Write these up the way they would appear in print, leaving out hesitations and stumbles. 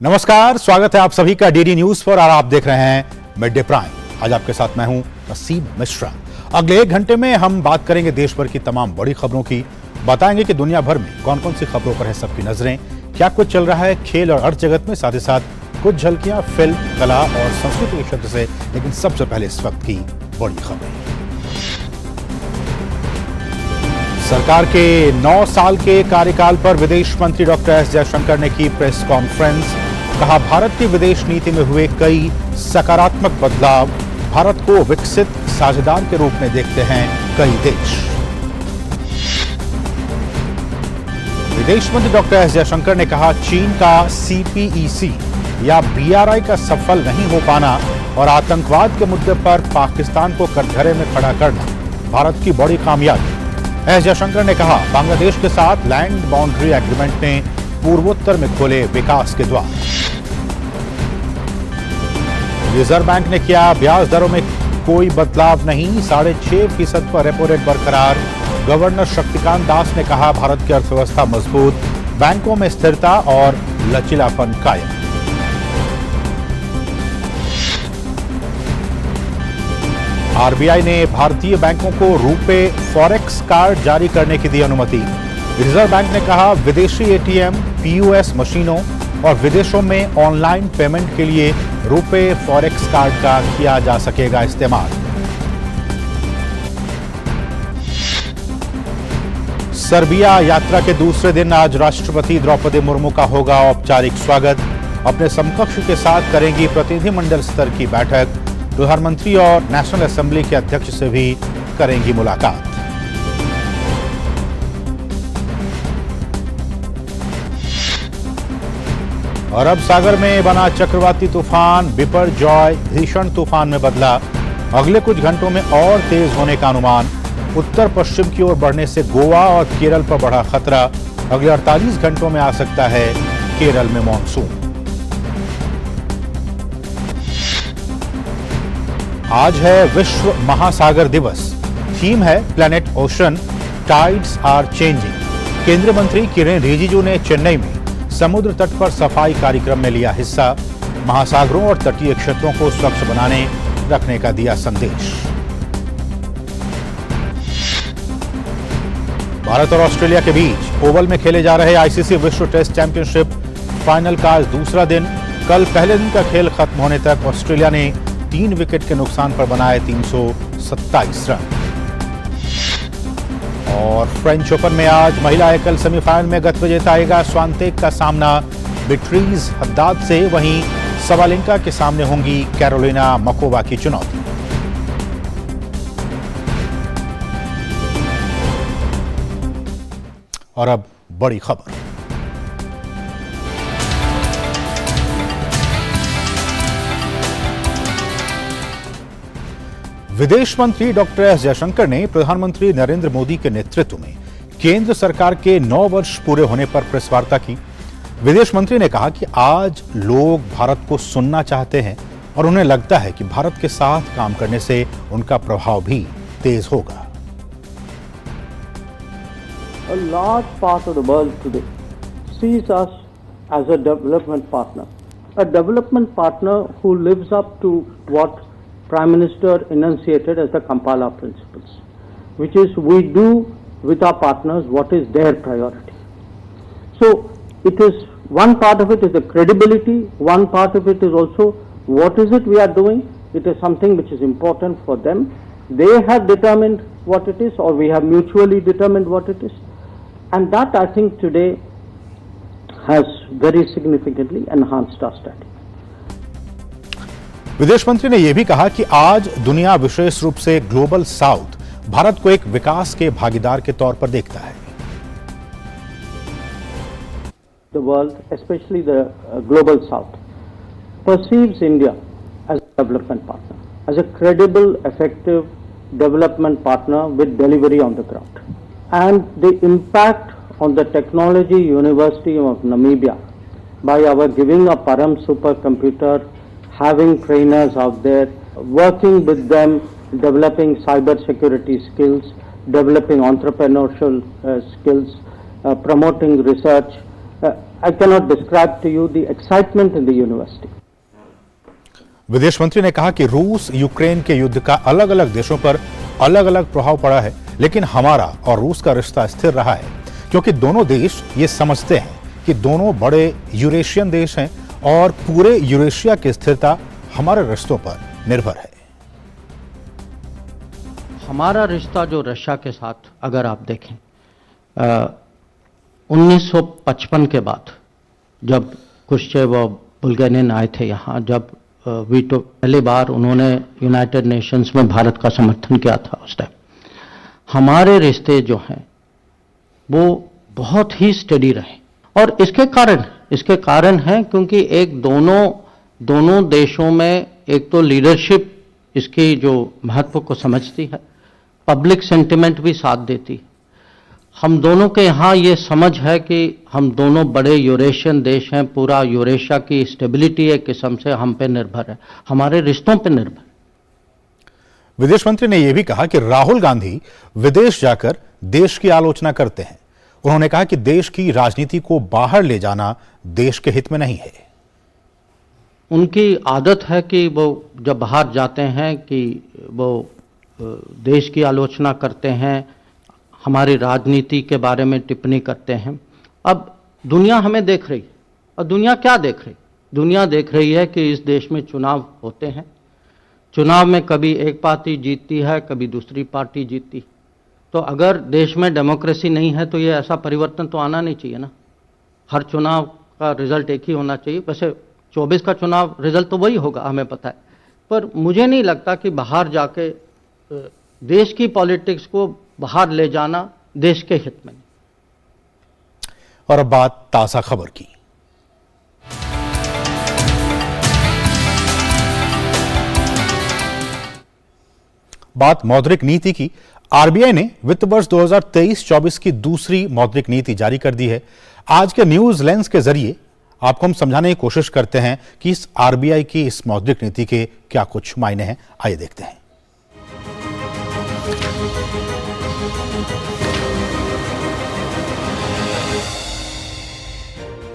नमस्कार, स्वागत है आप सभी का डीडी न्यूज पर और आप देख रहे हैं मिड डे प्राइम। आज आपके साथ मैं हूं नसीब मिश्रा। अगले 1 घंटे में हम बात करेंगे देश भर की तमाम बड़ी खबरों की, बताएंगे कि दुनिया भर में कौन कौन सी खबरों पर है सबकी नजरें, क्या कुछ चल रहा है खेल और अर्थ जगत में, साथ ही साथ कुछ झलकियां फिल्म, कला और संस्कृति के क्षेत्र से। लेकिन सबसे पहले इस वक्त की बड़ी खबरें। सरकार के 9 साल के कार्यकाल पर विदेश मंत्री डॉक्टर एस जयशंकर ने की प्रेस कॉन्फ्रेंस। कहा, भारत की विदेश नीति में हुए कई सकारात्मक बदलाव, भारत को विकसित साझेदार के रूप में देखते हैं कई देश। विदेश मंत्री डॉक्टर एस जयशंकर ने कहा, चीन का CPEC या BRI का सफल नहीं हो पाना और आतंकवाद के मुद्दे पर पाकिस्तान को कटघरे में खड़ा करना भारत की बड़ी कामयाबी। एस जयशंकर ने कहा, बांग्लादेश के साथ लैंड बाउंड्री एग्रीमेंट ने पूर्वोत्तर में खोले विकास के द्वार। रिजर्व बैंक ने किया ब्याज दरों में कोई बदलाव नहीं, 6.5% पर रेपो रेट बरकरार। गवर्नर शक्तिकांत दास ने कहा, भारत की अर्थव्यवस्था मजबूत, बैंकों में स्थिरता और लचीलापन कायम। RBI ने भारतीय बैंकों को रुपे फॉरेक्स कार्ड जारी करने की दी अनुमति। रिजर्व बैंक ने कहा, विदेशी ATM, POS मशीनों और विदेशों में ऑनलाइन पेमेंट के लिए रुपे फॉरेक्स कार्ड का किया जा सकेगा इस्तेमाल। सर्बिया यात्रा के दूसरे दिन आज राष्ट्रपति द्रौपदी मुर्मू का होगा औपचारिक स्वागत। अपने समकक्ष के साथ करेंगी प्रतिनिधिमंडल स्तर की बैठक। प्रधानमंत्री और नेशनल असेंबली के अध्यक्ष से भी करेंगी मुलाकात। अरब सागर में बना चक्रवाती तूफान बिपरजॉय भीषण तूफान में बदला। अगले कुछ घंटों में और तेज होने का अनुमान। उत्तर पश्चिम की ओर बढ़ने से गोवा और केरल पर बढ़ा खतरा। अगले 48 घंटों में आ सकता है केरल में मॉनसून। आज है विश्व महासागर दिवस। थीम है planet ocean, tides are changing. केंद्रीय मंत्री किरेन रिजिजू ने चेन्नई में समुद्र तट पर सफाई कार्यक्रम में लिया हिस्सा। महासागरों और तटीय क्षेत्रों को स्वच्छ बनाने रखने का दिया संदेश। भारत और ऑस्ट्रेलिया के बीच ओवल में खेले जा रहे ICC विश्व टेस्ट चैंपियनशिप फाइनल का आज दूसरा दिन। कल पहले दिन का खेल खत्म होने तक ऑस्ट्रेलिया ने 3 विकेट के नुकसान पर बनाए 327 रन। और फ्रेंच ओपन में आज महिला एकल सेमीफाइनल में गत विजेता आएगा स्वांतेक का सामना बिट्रीज हद्दाद से। वहीं सवालिंका के सामने होंगी कैरोलिना मकोवा की चुनौती। और अब बड़ी खबर। विदेश मंत्री डॉक्टर एस जयशंकर ने प्रधानमंत्री नरेंद्र मोदी के नेतृत्व में केंद्र सरकार के 9 वर्ष पूरे होने पर प्रेस वार्ता की। विदेश मंत्री ने कहा कि आज लोग भारत को सुनना चाहते हैं और उन्हें लगता है कि भारत के साथ काम करने से उनका प्रभाव भी तेज होगा। A large part of the world today sees us as a development partner who lives up to what Prime Minister enunciated as the Kampala principles, which is we do with our partners what is their priority. So it is, one part of it is the credibility, one part of it is also what is it we are doing. It is something which is important for them. They have determined what it is, or we have mutually determined what it is, and that I think today has very significantly enhanced our strategy. विदेश मंत्री ने यह भी कहा कि आज दुनिया विशेष रूप से ग्लोबल साउथ भारत को एक विकास के भागीदार के तौर पर देखता है। The world, especially the global south, perceives India as a development partner, as a credible, effective development partner with delivery on the ground. And the impact on the Technology University of Namibia by our giving a Param supercomputer, having trainers out there, working with them, developing cyber security skills, developing entrepreneurial skills, promoting research, I cannot describe to you the excitement in the university. विदेश मंत्री ने कहा कि रूस Ukraine के युद्ध का अलग अलग देशों पर अलग अलग प्रभाव पड़ा है, लेकिन हमारा और रूस का रिश्ता स्थिर रहा है क्योंकि दोनों देश ये समझते हैं कि दोनों बड़े यूरेशियन देश हैं और पूरे यूरेशिया की स्थिरता हमारे रिश्तों पर निर्भर है। हमारा रिश्ता जो रशिया के साथ अगर आप देखें 1955 के बाद जब क्रुश्चेव और बुल्गेरियन आए थे यहाँ, जब वीटो पहली बार उन्होंने यूनाइटेड नेशंस में भारत का समर्थन किया था, उस टाइम हमारे रिश्ते जो हैं वो बहुत ही स्टडी रहे। और इसके कारण है क्योंकि एक दोनों देशों में एक तो लीडरशिप इसकी जो महत्व को समझती है, पब्लिक सेंटिमेंट भी साथ देती है। हम दोनों के यहाँ ये समझ है कि हम दोनों बड़े यूरेशियन देश हैं, पूरा यूरेशिया की स्टेबिलिटी एक किस्म से हम पे निर्भर है, हमारे रिश्तों पे निर्भर। विदेश मंत्री ने यह भी कहा कि राहुल गांधी विदेश जाकर देश की आलोचना करते हैं। उन्होंने कहा कि देश की राजनीति को बाहर ले जाना देश के हित में नहीं है। उनकी आदत है कि वो जब बाहर जाते हैं कि वो देश की आलोचना करते हैं, हमारी राजनीति के बारे में टिप्पणी करते हैं। अब दुनिया हमें देख रही है, और दुनिया क्या देख रही? दुनिया देख रही है कि इस देश में चुनाव होते हैं, चुनाव में कभी एक पार्टी जीतती है, कभी दूसरी पार्टी जीतती। तो अगर देश में डेमोक्रेसी नहीं है तो ये ऐसा परिवर्तन तो आना नहीं चाहिए ना। हर चुनाव का रिजल्ट एक ही होना चाहिए। वैसे 24 का चुनाव रिजल्ट तो वही होगा, हमें पता है, पर मुझे नहीं लगता कि बाहर जाके देश की पॉलिटिक्स को बाहर ले जाना देश के हित में। और अब बात ताज़ा खबर की। बात मौद्रिक नीति की। आरबीआई ने वित्त वर्ष 2023-24 की दूसरी मौद्रिक नीति जारी कर दी है। आज के न्यूज लेंस के जरिए आपको हम समझाने की कोशिश करते हैं कि इस आरबीआई की इस मौद्रिक नीति के क्या कुछ मायने हैं। आइए देखते हैं।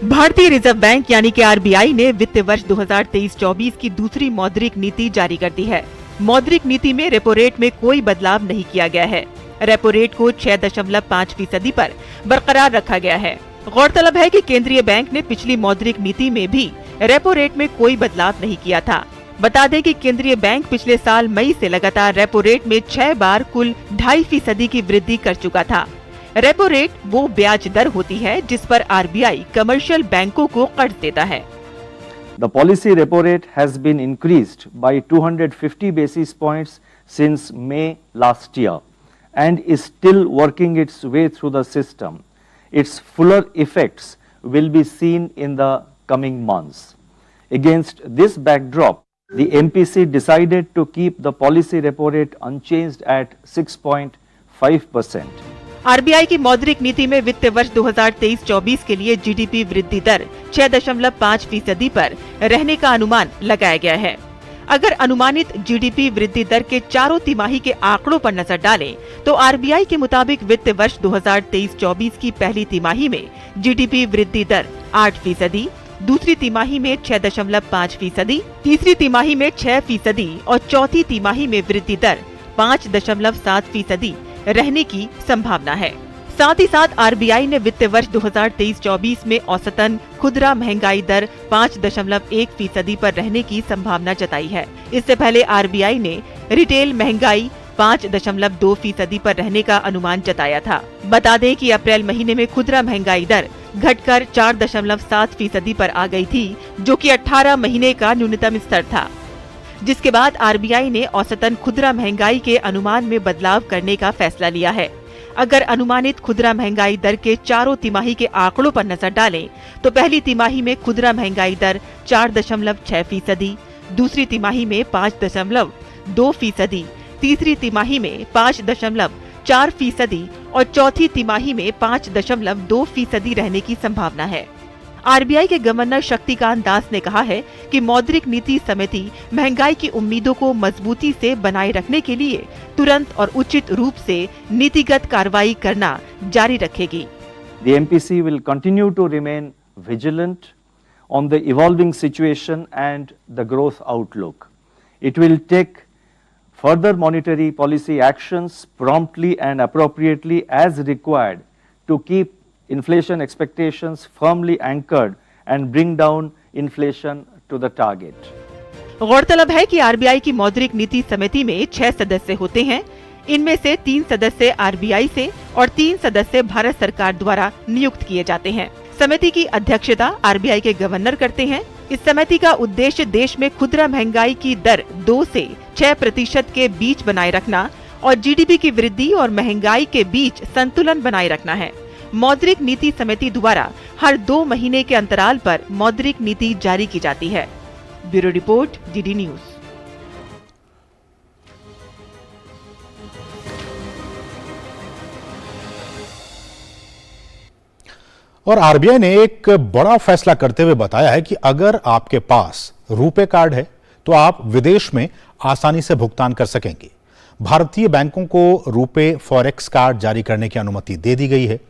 भारतीय रिजर्व बैंक यानी कि आरबीआई ने वित्त वर्ष 2023-24 की दूसरी मौद्रिक नीति जारी कर दी है। मौद्रिक नीति में रेपो रेट में कोई बदलाव नहीं किया गया है। रेपो रेट को 6.5% पर बरकरार रखा गया है। गौरतलब है कि केंद्रीय बैंक ने पिछली मौद्रिक नीति में भी रेपो रेट में कोई बदलाव नहीं किया था। बता दें कि केंद्रीय बैंक पिछले साल मई से लगातार रेपो रेट में 6 बार कुल 2.5% की वृद्धि कर चुका था। रेपो रेट वो ब्याज दर होती है जिस पर आरबीआई कमर्शियल बैंकों को कर्ज देता है। The policy repo rate has been increased by 250 basis points since May last year and is still working its way through the system. Its fuller effects will be seen in the coming months. Against this backdrop, the MPC decided to keep the policy repo rate unchanged at 6.5%. RBI की मौद्रिक नीति में वित्त वर्ष 2023-24 के लिए GDP वृद्धि दर 6.5% पर रहने का अनुमान लगाया गया है। अगर अनुमानित जीडीपी वृद्धि दर के चारों तिमाही के आंकड़ों पर नजर डालें, तो आरबीआई के मुताबिक वित्त वर्ष 2023-24 की पहली तिमाही में जीडीपी वृद्धि दर 8%, दूसरी तिमाही में 6.5%, तीसरी तिमाही में 6% और चौथी तिमाही में वृद्धि दर 5.7% रहने की संभावना है। साथ ही साथ आरबीआई ने वित्त वर्ष 2023-24 में औसतन खुदरा महंगाई दर 5.1% पर रहने की संभावना जताई है। इससे पहले आरबीआई ने रिटेल महंगाई 5.2% पर रहने का अनुमान जताया था। बता दें कि अप्रैल महीने में खुदरा महंगाई दर घटकर 4.7% पर आ गई थी, जो कि 18 महीने का न्यूनतम स्तर था, जिसके बाद आरबीआई ने औसतन खुदरा महंगाई के अनुमान में बदलाव करने का फैसला लिया है। अगर अनुमानित खुदरा महंगाई दर के चारों तिमाही के आंकड़ों पर नजर डालें, तो पहली तिमाही में खुदरा महंगाई दर 4.6%, दूसरी तिमाही में 5.2%, तीसरी तिमाही में 5.4% और चौथी तिमाही में 5.2% रहने की संभावना है। आरबीआई के गवर्नर शक्तिकांत दास ने कहा है कि मौद्रिक नीति समिति महंगाई की उम्मीदों को मजबूती से बनाए रखने के लिए तुरंत और उचित रूप से नीतिगत कार्रवाई करना जारी रखेगी। The MPC will continue to remain vigilant on the evolving situation and the growth outlook. It will take further monetary policy actions promptly and appropriately as required to keep inflation expectations firmly anchored and bring down inflation to the target. गौरतलब है कि RBI की मौद्रिक नीति समिति में 6 सदस्य होते हैं। इनमें से 3 सदस्य आरबीआई से और 3 सदस्य भारत सरकार द्वारा नियुक्त किए जाते हैं। समिति की अध्यक्षता आरबीआई के गवर्नर करते हैं। इस समिति का उद्देश्य देश में खुदरा महंगाई की दर 2 से 6% के बीच बनाए रखना और जीडीपी की वृद्धि और महंगाई के बीच संतुलन बनाए रखना है। मौद्रिक नीति समिति द्वारा हर 2 महीने के अंतराल पर मौद्रिक नीति जारी की जाती है। Bureau report, DD news. और आरबीआई ने एक बड़ा फैसला करते हुए बताया है कि अगर आपके पास रुपे कार्ड है तो आप विदेश में आसानी से भुगतान कर सकेंगे। भारतीय बैंकों को रुपे फॉरेक्स कार्ड जारी करने की अनुमति दे दी गई है।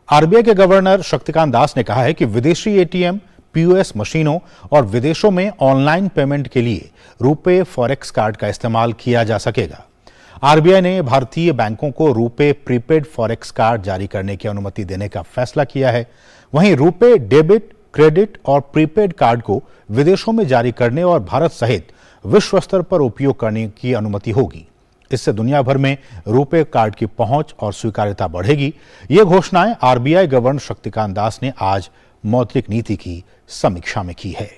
आरबीआई के गवर्नर शक्तिकांत दास ने कहा है कि विदेशी एटीएम, पीओएस मशीनों और विदेशों में ऑनलाइन पेमेंट के लिए रुपे फॉरेक्स कार्ड का इस्तेमाल किया जा सकेगा। आरबीआई ने भारतीय बैंकों को रुपे प्रीपेड फॉरेक्स कार्ड जारी करने की अनुमति देने का फैसला किया है। वहीं रुपे डेबिट, क्रेडिट और प्रीपेड कार्ड को विदेशों में जारी करने और भारत सहित विश्व स्तर पर उपयोग करने की अनुमति होगी। इससे दुनिया भर में रुपे कार्ड की पहुंच और स्वीकार्यता बढ़ेगी। ये घोषणाएं आरबीआई गवर्नर शक्तिकांत दास ने आज मौद्रिक नीति की समीक्षा में की है।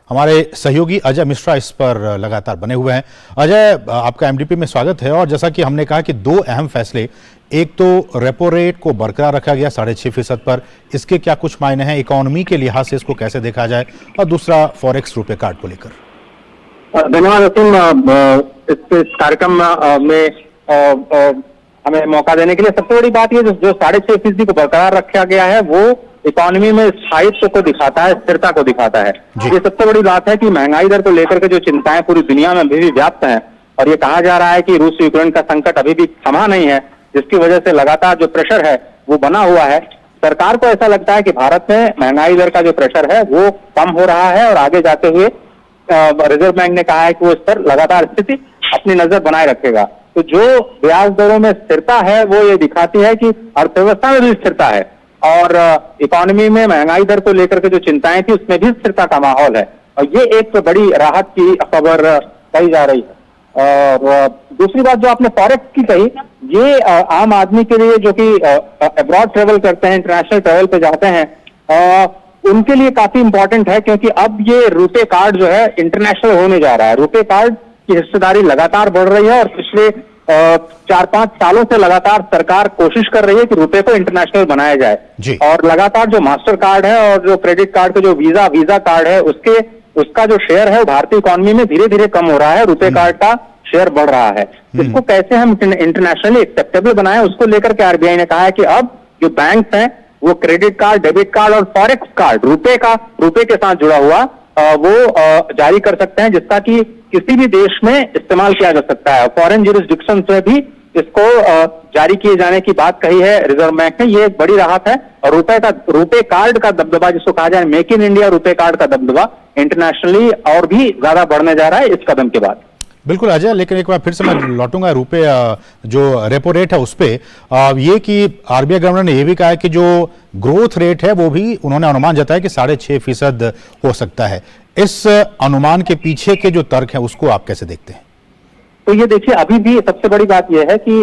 हमारे सहयोगी अजय मिश्रा इस पर लगातार बने हुए हैं। अजय, आपका एमडीपी में स्वागत है। और जैसा कि हमने कहा कि 2 अहम फैसले, एक तो रेपो रेट को बरकरार रखा गया 6.5% पर, इसके क्या कुछ मायने हैं, इकोनॉमी के लिहाज से इसको कैसे देखा जाए, और दूसरा फॉरेक्स रुपे कार्ड को लेकर। धन्यवाद असीम, इस कार्यक्रम में हमें मौका देने के लिए। सबसे बड़ी बात ये जो 6.5% को बरकरार रखा गया है वो इकोनॉमी में स्थायित्व को दिखाता है, स्थिरता को दिखाता है। ये सबसे बड़ी बात है कि महंगाई दर को लेकर के जो चिंताएं पूरी दुनिया में अभी भी व्याप्त हैं, और ये कहा जा रहा है कि रूस यूक्रेन का संकट अभी भी थमा नहीं है, जिसकी वजह से लगातार जो प्रेशर है वो बना हुआ है। सरकार को ऐसा लगता है कि भारत में महंगाई दर का जो प्रेशर है वो कम हो रहा है, और आगे जाते हुए रिजर्व बैंक ने कहा है कि वो इस पर लगातार स्थिति अपनी नजर बनाए रखेगा। तो जो ब्याज दरों में स्थिरता है वो ये दिखाती है कि अर्थव्यवस्था में भी स्थिरता है, और इकोनॉमी में महंगाई दर को लेकर के जो चिंताएं थी उसमें भी स्थिरता का माहौल है, और ये एक बड़ी राहत की खबर कही जा रही है। और दूसरी बात जो आपने फॉरेक्स की कही, ये आम आदमी के लिए जो कि अब्रॉड ट्रेवल करते हैं, इंटरनेशनल ट्रेवल पे जाते हैं, उनके लिए काफी इंपॉर्टेंट है, क्योंकि अब ये रुपे कार्ड जो है इंटरनेशनल होने जा रहा है। रुपे कार्ड की हिस्सेदारी लगातार बढ़ रही है, और पिछले 4-5 सालों से लगातार सरकार कोशिश कर रही है कि रुपए को इंटरनेशनल बनाया जाए। और लगातार जो मास्टर कार्ड है और जो क्रेडिट कार्ड का जो वीजा कार्ड है उसका जो शेयर है वो भारतीय इकोनॉमी में धीरे धीरे कम हो रहा है, रुपए कार्ड का शेयर बढ़ रहा है। इसको कैसे हम इंटरनेशनली एक्सेप्टेबल बनाएं, उसको लेकर के आरबीआई ने कहा है कि अब जो बैंक हैं वो क्रेडिट कार्ड, डेबिट कार्ड और फॉरेक्स कार्ड रुपए के साथ जुड़ा हुआ वो जारी कर सकते हैं, जिसका कि किसी भी देश में इस्तेमाल किया जा सकता है। फॉरेन ज्यूरिसडिक्शन में भी इसको जारी किए जाने की बात कही है रिजर्व बैंक ने। ये एक बड़ी राहत है, और रुपे कार्ड का दबदबा, जिसको कहा जाए make in India RuPay card का दबदबा, इंटरनेशनली और भी ज्यादा बढ़ने जा रहा है इस कदम के बाद। बिल्कुल अजय, लेकिन एक बार फिर से मैं लौटूंगा रुपए जो रेपो रेट है उस पे। ये कि आरबीआई गवर्नर ने यह भी कहा है कि जो ग्रोथ रेट है वो भी उन्होंने अनुमान जताया कि 6.5% हो सकता है। इस अनुमान के पीछे के जो तर्क है उसको आप कैसे देखते हैं? तो ये देखिए, अभी भी सबसे बड़ी बात यह है कि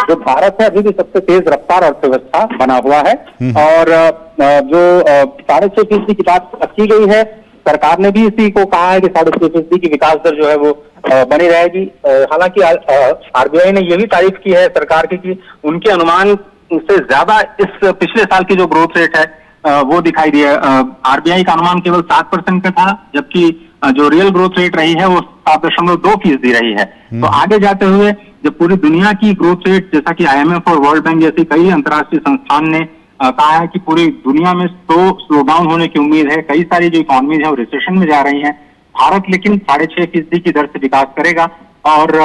जो भारत है अभी भी सबसे तेज रफ्तार अर्थव्यवस्था बना हुआ है, और जो 6.5% की बात की गई है, सरकार ने भी इसी को कहा है कि 6.5% की विकास दर जो है वो बनी रहेगी। हालांकि आरबीआई ने ये भी तारीफ की है सरकार की कि उनके अनुमान से ज्यादा इस पिछले साल की जो ग्रोथ रेट है वो दिखाई दिया। आरबीआई का अनुमान केवल 7% का था, जबकि जो रियल ग्रोथ रेट रही है वो 7.2% रही है। तो आगे जाते हुए जब पूरी दुनिया की ग्रोथ रेट, जैसा कि आईएमएफ और वर्ल्ड बैंक जैसी कई अंतर्राष्ट्रीय संस्थान ने कहा है कि पूरी दुनिया में स्लो डाउन होने की उम्मीद है, कई सारी जो इकोनॉमीज है वो रिसेशन में जा रही हैं, भारत लेकिन 6.5% की दर से विकास करेगा, और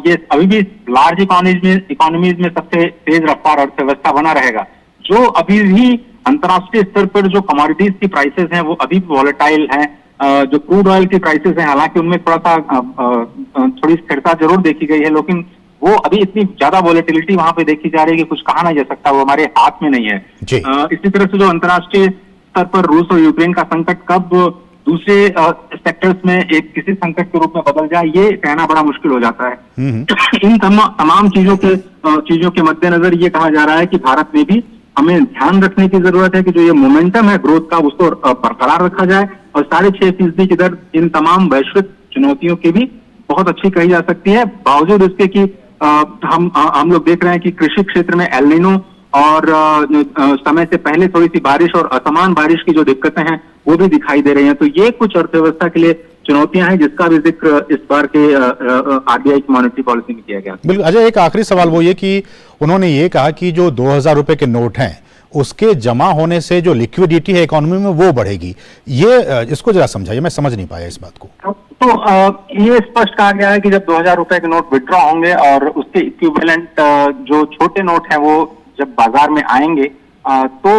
ये अभी भी लार्ज इकोनॉमीज में सबसे तेज रफ्तार अर्थव्यवस्था बना रहेगा। जो अभी भी अंतर्राष्ट्रीय स्तर पर जो कमोडिटीज की प्राइसेस हैं वो अभी भी वॉलेटाइल हैं। जो क्रूड ऑयल की प्राइसेस हैं, हालांकि उनमें थोड़ी स्थिरता जरूर देखी गई है, लेकिन वो अभी इतनी ज्यादा वॉलेटिलिटी वहां पे देखी जा रही है कि कुछ कहा नहीं जा सकता, वो हमारे हाथ में नहीं है। इसी तरह से जो अंतर्राष्ट्रीय स्तर पर रूस और यूक्रेन का संकट कब दूसरे सेक्टर्स में एक किसी संकट के रूप में बदल जाए, ये कहना बड़ा मुश्किल हो जाता है। इन तमाम चीजों के मद्देनजर ये कहा जा रहा है कि भारत में भी हमें ध्यान रखने की जरूरत है कि जो ये मोमेंटम है ग्रोथ का, उसको बरकरार रखा जाए और 6.5% की दर इन तमाम वैश्विक चुनौतियों की भी बहुत अच्छी कही जा सकती है, बावजूद इसके कि हम लोग देख रहे हैं कि कृषि क्षेत्र में एल नीनो और समय से पहले थोड़ी सी बारिश और असमान बारिश की जो दिक्कतें हैं वो भी दिखाई दे रही हैं। तो ये कुछ अर्थव्यवस्था के लिए चुनौतियां हैं जिसका भी जिक्र इस बार के आरबीआई की मॉनेटरी पॉलिसी में किया गया। बिल्कुल अजय, एक आखिरी सवाल वो ये कि उन्होंने ये कहा कि जो 2000 रुपए के नोट हैं उसके जमा होने से जो लिक्विडिटी है इकोनॉमी में वो बढ़ेगी, ये इसको जरा समझाइए, मैं समझ नहीं पाया इस बात को। तो ये स्पष्ट कहा गया है कि जब 2000 रुपए के नोट विड्रॉ होंगे और उसके इक्विवेलेंट जो छोटे नोट हैं वो जब बाजार में आएंगे तो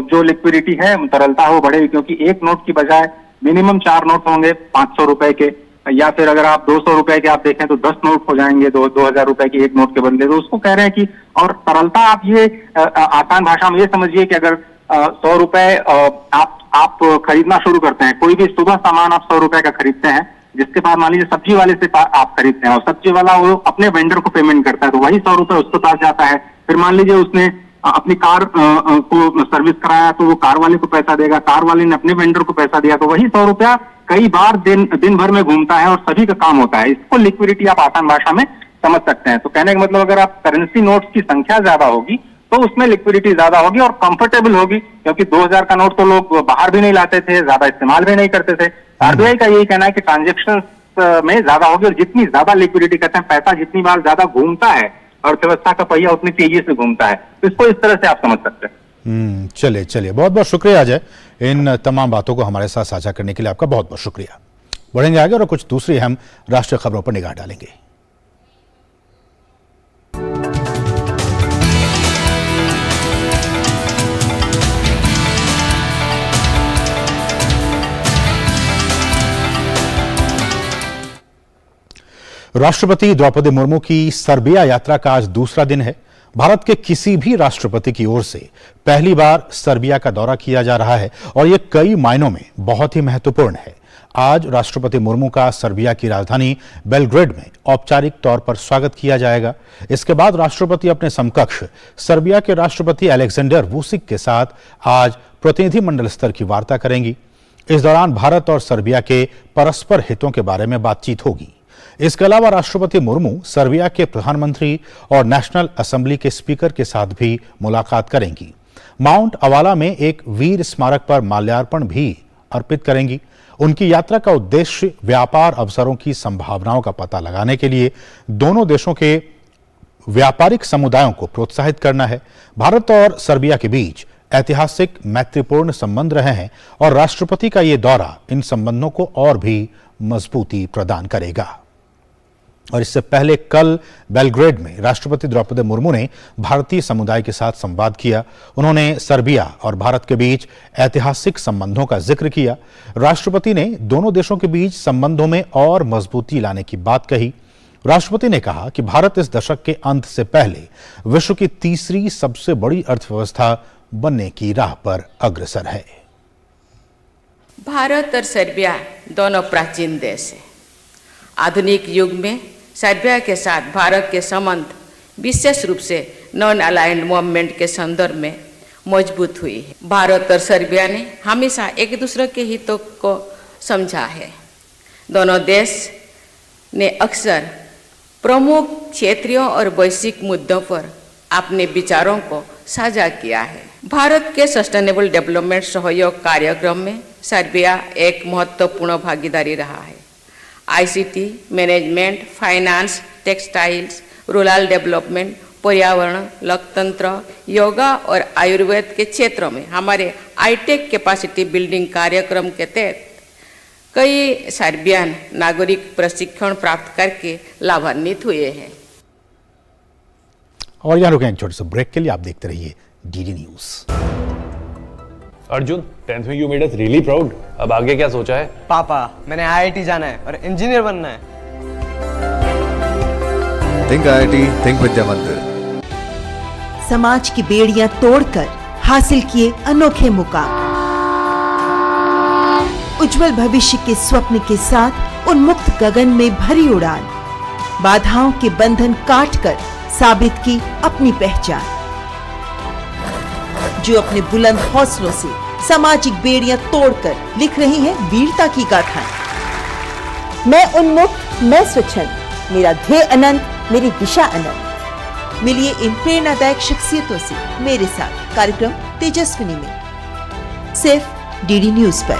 जो लिक्विडिटी है तरलता वो बढ़ेगी, क्योंकि एक नोट की बजाय मिनिमम 4 नोट होंगे 500 रुपए के, या फिर अगर आप 200 रुपए के आप देखें तो 10 नोट हो जाएंगे 2000 रुपए की एक नोट के बदले। तो उसको कह रहे हैं कि और तरलता आप ये आसान भाषा में ये समझिए कि अगर 100 रुपए आप खरीदना शुरू करते हैं, कोई भी सुबह सामान आप 100 रुपए का खरीदते हैं, जिसके बाद मान लीजिए सब्जी वाले से आप खरीदते हैं और सब्जी वाला वो अपने वेंडर को पेमेंट करता है, तो वही 100 रुपए उसके पास जाता है। फिर मान लीजिए उसने अपनी कार को सर्विस कराया तो वो कार वाले को पैसा देगा, कार वाले ने अपने वेंडर को पैसा दिया, तो वही 100 रुपया कई बार दिन भर में घूमता है और सभी का काम होता है। इसको लिक्विडिटी आप आसान भाषा में समझ सकते हैं। तो कहने का मतलब अगर आप करेंसी नोट्स की संख्या ज्यादा होगी तो उसमें लिक्विडिटी ज्यादा होगी और कंफर्टेबल होगी, क्योंकि 2000 का नोट तो लोग बाहर भी नहीं लाते थे, ज्यादा इस्तेमाल भी नहीं करते थे। आरबीआई का यही कहना है कि ट्रांजेक्शन में ज्यादा होगी और जितनी ज्यादा लिक्विडिटी कहते हैं पैसा जितनी बार ज्यादा घूमता है अर्थव्यवस्था का पहिया उतनी तेजी से घूमता है। तो इसको इस तरह से आप समझ सकते हैं। चलिए बहुत बहुत शुक्रिया अजय, इन तमाम बातों को हमारे साथ साझा करने के लिए आपका बहुत बहुत शुक्रिया। बढ़ेंगे आगे और कुछ दूसरी अहम राष्ट्रीय खबरों पर निगाह डालेंगे। राष्ट्रपति द्रौपदी मुर्मू की सर्बिया यात्रा का आज दूसरा दिन है। भारत के किसी भी राष्ट्रपति की ओर से पहली बार सर्बिया का दौरा किया जा रहा है और यह कई मायनों में बहुत ही महत्वपूर्ण है। आज राष्ट्रपति मुर्मू का सर्बिया की राजधानी बेलग्रेड में औपचारिक तौर पर स्वागत किया जाएगा। इसके बाद राष्ट्रपति अपने समकक्ष सर्बिया के राष्ट्रपति अलेक्जेंडर वुसिक के साथ आज प्रतिनिधिमंडल स्तर की वार्ता करेंगी। इस दौरान भारत और सर्बिया के परस्पर हितों के बारे में बातचीत होगी। इसके अलावा राष्ट्रपति मुर्मू सर्बिया के प्रधानमंत्री और नेशनल असेंबली के स्पीकर के साथ भी मुलाकात करेंगी। माउंट अवाला में एक वीर स्मारक पर माल्यार्पण भी अर्पित करेंगी। उनकी यात्रा का उद्देश्य व्यापार अवसरों की संभावनाओं का पता लगाने के लिए दोनों देशों के व्यापारिक समुदायों को प्रोत्साहित करना है। भारत और सर्बिया के बीच ऐतिहासिक मैत्रीपूर्ण संबंध रहे हैं और राष्ट्रपति का यह दौरा इन संबंधों को और भी मजबूती प्रदान करेगा। और इससे पहले कल बेलग्रेड में राष्ट्रपति द्रौपदी मुर्मू ने भारतीय समुदाय के साथ संवाद किया। उन्होंने सर्बिया और भारत के बीच ऐतिहासिक संबंधों का जिक्र किया। राष्ट्रपति ने दोनों देशों के बीच संबंधों में और मजबूती लाने की बात कही। राष्ट्रपति ने कहा कि भारत इस दशक के अंत से पहले विश्व की तीसरी सबसे बड़ी अर्थव्यवस्था बनने की राह पर अग्रसर है। भारत और सर्बिया दोनों प्राचीन देश हैं। आधुनिक युग में सर्बिया के साथ भारत के संबंध विशेष रूप से नॉन अलाइंड मूवमेंट के संदर्भ में मजबूत हुई है। भारत और सर्बिया ने हमेशा एक दूसरे के हितों को समझा है। दोनों देश ने अक्सर प्रमुख क्षेत्रीय और वैश्विक मुद्दों पर अपने विचारों को साझा किया है। भारत के सस्टेनेबल डेवलपमेंट सहयोग कार्यक्रम में सर्बिया एक महत्वपूर्ण भागीदारी रहा है। ICT, management, finance, textiles, rural development, पर्यावरण, लोकतंत्र, योगा और आयुर्वेद के क्षेत्रों में हमारे आईटेक कैपेसिटी बिल्डिंग कार्यक्रम के तहत कई सर्बियन नागरिक प्रशिक्षण प्राप्त करके लाभान्वित हुए हैं। और यहाँ रुकें एक छोटे से ब्रेक के लिए। आप देखते रहिए डीडी न्यूज। अर्जुन, 10th में you made us really proud. अब आगे क्या सोचा है? पापा, मैंने IIT जाना है और इंजीनियर बनना है। थिंक IIT, थिंक विद्या मंदिर। समाज की बेड़ियां तोड़कर हासिल किए अनोखे मुकाम, उज्जवल भविष्य के स्वप्न के साथ उन्मुक्त गगन में भरी उड़ान, बाधाओं के बंधन काटकर साबित की अपनी पहचान। जो अपने बुलंद हौसलों से सामाजिक बेड़ियां तोड़कर लिख रही हैं वीरता की गाथाएं। मैं उन्मुक्त, मैं स्वच्छंद, मेरा ध्येय अनंत, मेरी दिशा अनंत। मिलिए इन प्रेरणादायक शख्सियतों से मेरे साथ कार्यक्रम तेजस्विनी में, सिर्फ DD न्यूज पर।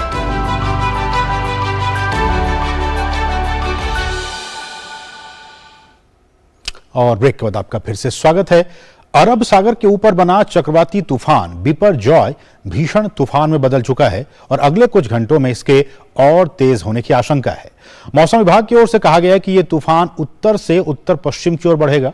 और ब्रेक के बाद आपका फिर से स्वागत है। अरब सागर के ऊपर बना चक्रवाती तूफान बिपरजॉय भीषण तूफान में बदल चुका है और अगले कुछ घंटों में इसके और तेज होने की आशंका है। मौसम विभाग की ओर से कहा गया है कि यह तूफान उत्तर से उत्तर पश्चिम की ओर बढ़ेगा।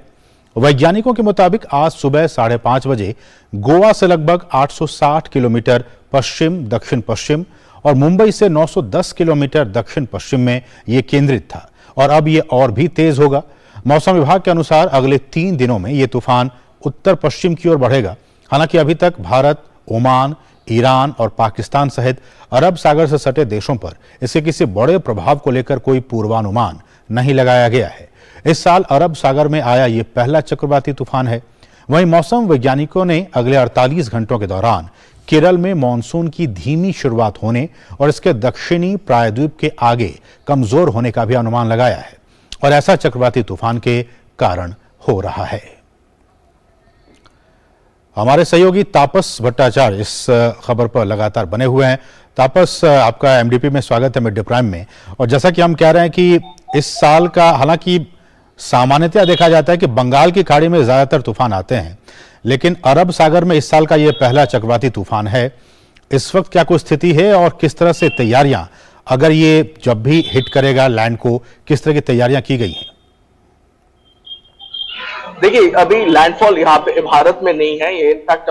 वैज्ञानिकों के मुताबिक आज सुबह 5:30 बजे गोवा से लगभग 860 किलोमीटर पश्चिम दक्षिण पश्चिम और मुंबई से 910 किलोमीटर दक्षिण पश्चिम में यह केंद्रित था और अब यह और भी तेज होगा। मौसम विभाग के अनुसार अगले 3 दिनों में यह तूफान उत्तर पश्चिम की ओर बढ़ेगा। हालांकि अभी तक भारत, ओमान, ईरान और पाकिस्तान सहित अरब सागर से सटे देशों पर इसके किसी बड़े प्रभाव को लेकर कोई पूर्वानुमान नहीं लगाया गया है। इस साल अरब सागर में आया यह पहला चक्रवाती तूफान है। वहीं मौसम वैज्ञानिकों ने अगले 48 घंटों के दौरान केरल में मानसून की धीमी शुरुआत होने और इसके दक्षिणी प्रायद्वीप के आगे कमजोर होने का भी अनुमान लगाया है और ऐसा चक्रवाती तूफान के कारण हो रहा है। हमारे सहयोगी तापस भट्टाचार्य इस खबर पर लगातार बने हुए हैं। तापस, आपका MDP में स्वागत है, मिड डे प्राइम में। और जैसा कि हम कह रहे हैं कि इस साल का, हालांकि सामान्यतः देखा जाता है कि बंगाल की खाड़ी में ज्यादातर तूफान आते हैं, लेकिन अरब सागर में इस साल का यह पहला चक्रवाती तूफान है। इस वक्त क्या कोई स्थिति है और किस तरह से तैयारियां, अगर ये जब भी हिट करेगा लैंड को, किस तरह की तैयारियां की गई हैं? देखिए, अभी लैंडफॉल यहाँ पे भारत में नहीं है, ये इनफैक्ट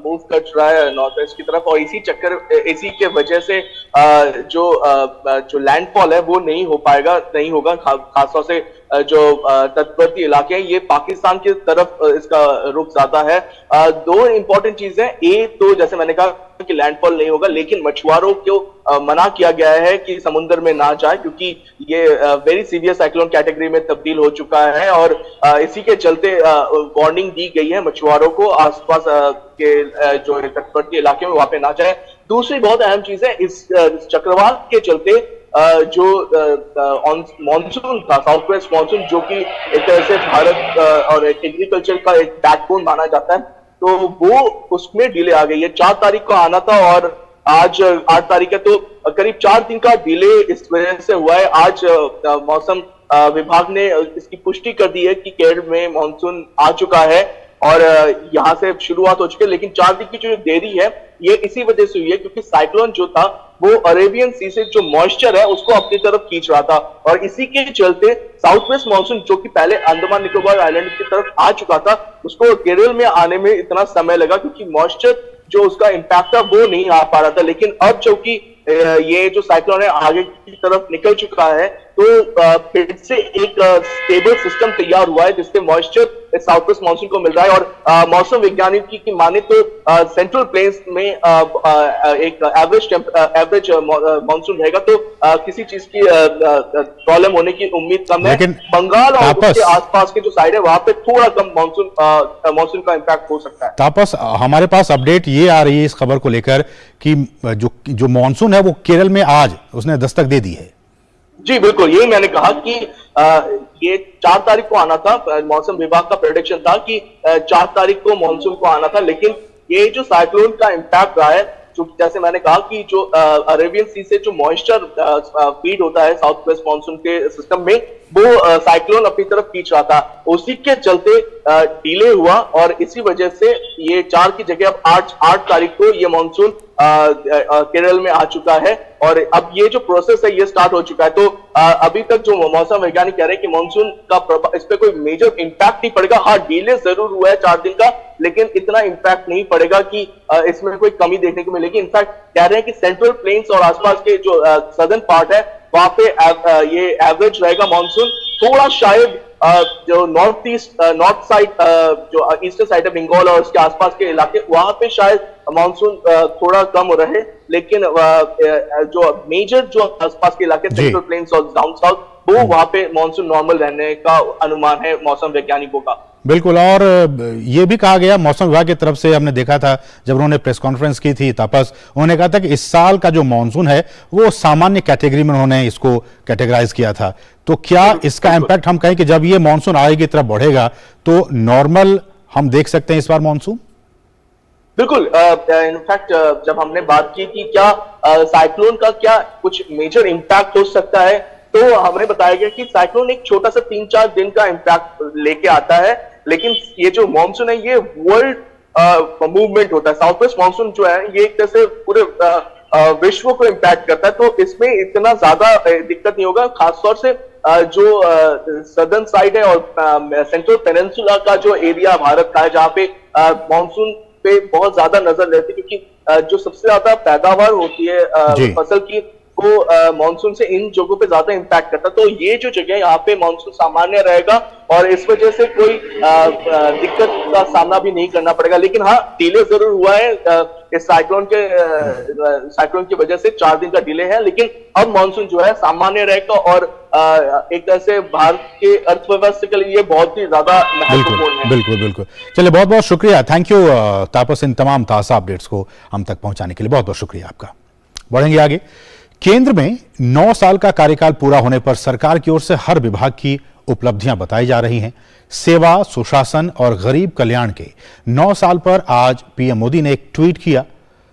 मूव कर रहा है नॉर्थ वेस्ट की तरफ और इसी के वजह से जो लैंडफॉल है वो नहीं होगा। खासतौर से जो तटवर्ती इलाके हैं, ये पाकिस्तान की तरफ इसका रुख ज्यादा है। दो इंपॉर्टेंट चीजें, तो जैसे मैंने कहा कि लैंडफॉल नहीं होगा, लेकिन मछुआरों को मना किया गया है कि समुद्र में ना जाए, क्योंकि ये वेरी सीवियर साइक्लोन कैटेगरी में तब्दील हो चुका है और इसी के चलते वार्निंग दी गई है मछुआरों को आसपास के जो तटवर्ती इलाके में वहां पे ना जाए। दूसरी बहुत अहम चीज है, इस चक्रवात के चलते जो मॉनसून था, साउथ वेस्ट मॉनसून, जो कि एक तरह से भारत और एग्रीकल्चर का एक बैकबोन माना जाता है, तो वो उसमें डिले आ गई है। 4 तारीख को आना था और आज 8 तारीख है, तो करीब 4 दिन का डिले इस वजह से हुआ है। आज मौसम विभाग ने इसकी पुष्टि कर दी है कि केरल में मानसून आ चुका है और यहाँ से शुरुआत हो चुकी है, लेकिन 4 दिन की जो देरी है ये इसी वजह से हुई है क्योंकि साइक्लोन जो था वो अरेबियन सी से जो मॉइस्चर है उसको अपनी तरफ खींच रहा था और इसी के चलते साउथ वेस्ट मानसून जो कि पहले अंडमान निकोबार आइलैंड की तरफ आ चुका था, उसको केरल में आने में इतना समय लगा क्योंकि मॉइस्चर जो उसका इंपैक्ट था वो नहीं आ पा रहा था। लेकिन अब चूंकि ये जो साइक्लोन है आगे की तरफ निकल चुका है, तो फिर से एक स्टेबल सिस्टम तैयार हुआ है जिससे मॉइस्चर साउथ वेस्ट मानसून को मिल रहा है। और मौसम वैज्ञानिक की माने तो सेंट्रल प्लेन्स में एक एवरेज मानसून रहेगा, तो किसी चीज की प्रॉब्लम होने की उम्मीद कम है। बंगाल और उसके आसपास के जो साइड है वहां पे थोड़ा कम मानसून का इम्पैक्ट हो सकता है। तापस, हमारे पास अपडेट ये आ रही है इस खबर को लेकर कि जो मानसून है वो केरल में आज उसने दस्तक दे दी है। जी बिल्कुल, यही मैंने कहा कि ये 4 तारीख को आना था। मौसम विभाग का प्रेडिक्शन था कि 4 तारीख को मानसून को आना था, लेकिन ये जो साइक्लोन का इम्पैक्ट रहा है, जो जैसे मैंने कहा कि जो अरेबियन सी से जो मॉइस्चर फीड होता है साउथ वेस्ट मानसून के सिस्टम में, वो साइक्लोन अपनी तरफ खींच रहा था, उसी के चलते डिले हुआ और इसी वजह से ये 4 की जगह अब 8 तारीख को ये मानसून केरल में आ चुका है और अब ये जो प्रोसेस है ये स्टार्ट हो चुका है। तो अभी तक जो मौसम वैज्ञानिक कह रहे हैं कि मानसून का इस पे कोई मेजर इंपैक्ट नहीं पड़ेगा। हाँ, डिले जरूर हुआ है 4 दिन का, लेकिन इतना इंपैक्ट नहीं पड़ेगा कि इसमें कोई कमी देखने को मिलेगी। इनफैक्ट कह रहे हैं कि सेंट्रल प्लेन्स और आसपास के जो सदर्न पार्ट है वहां पे ये एवरेज रहेगा मानसून। थोड़ा शायद जो नॉर्थ साइड जो ईस्टर्न साइड है बंगाल और उसके आसपास के इलाके वहां पे शायद मानसून थोड़ा कम रहे, लेकिन जो मेजर जो आसपास के इलाके सेंट्रल प्लेन्स और डाउन साउथ वो वहां पे मानसून नॉर्मल रहने का अनुमान है मौसम वैज्ञानिकों का। बिल्कुल, और ये भी कहा गया मौसम विभाग की तरफ से, हमने देखा था जब उन्होंने प्रेस कॉन्फ्रेंस की थी तापस, उन्होंने कहा था कि इस साल का जो मानसून है वो सामान्य कैटेगरी में उन्होंने इसको कैटेगराइज किया था। तो क्या इसका इम्पैक्ट हम कहें कि जब ये मानसून आगे की तरफ बढ़ेगा तो नॉर्मल हम देख सकते हैं इस बार मानसून? बिल्कुल, इनफैक्ट जब हमने बात की कि क्या साइक्लोन का क्या कुछ मेजर इंपैक्ट हो सकता है, तो हमने बताया गया कि साइक्लोन एक छोटा सा 3-4 दिन का इंपैक्ट लेके आता है, लेकिन ये जो मानसून है ये वर्ल्ड मूवमेंट होता है। साउथ वेस्ट मानसून जो है ये एक तरह से पूरे विश्व को इंपैक्ट करता है, तो इसमें इतना ज्यादा दिक्कत नहीं होगा। खासतौर से जो सदर्न साइड है और सेंट्रल पेनिनसुला का जो एरिया भारत का है जहां पे मानसून पे बहुत ज्यादा नजर रहती है, क्योंकि जो सबसे ज्यादा पैदावार होती है फसल की वो मानसून से इन जगहों पे ज्यादा इंपैक्ट करता है। तो ये जो जगह यहाँ पे मानसून सामान्य रहेगा और इस वजह से कोई दिक्कत का सामना भी नहीं करना पड़ेगा। लेकिन हाँ, डिले जरूर हुआ है इस साइक्लोन की वजह से 4 दिन का डिले है, लेकिन अब मानसून जो है सामान्य रहेगा और एक तरह से भारत के अर्थव्यवस्था के लिए बहुत ही ज्यादा महत्वपूर्ण है। बिल्कुल बिल्कुल। चलिए, बहुत बहुत शुक्रिया, थैंक यू तापस, इन तमाम ताजा अपडेट्स को हम तक पहुंचाने के लिए बहुत बहुत शुक्रिया आपका। बढ़ेंगे आगे। केंद्र में 9 साल का कार्यकाल पूरा होने पर सरकार की ओर से हर विभाग की उपलब्धियां बताई जा रही हैं। सेवा, सुशासन और गरीब कल्याण के 9 साल पर आज पीएम मोदी ने एक ट्वीट किया।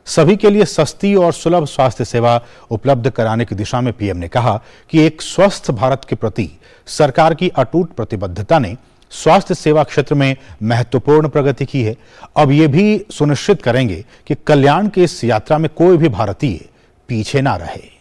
सभी के लिए सस्ती और सुलभ स्वास्थ्य सेवा उपलब्ध कराने की दिशा में पीएम ने कहा कि एक स्वस्थ भारत के प्रति सरकार की अटूट प्रतिबद्धता ने स्वास्थ्य सेवा क्षेत्र में महत्वपूर्ण प्रगति की है। अब यह भी सुनिश्चित करेंगे कि कल्याण की इस यात्रा में कोई भी भारतीय पीछे ना रहे।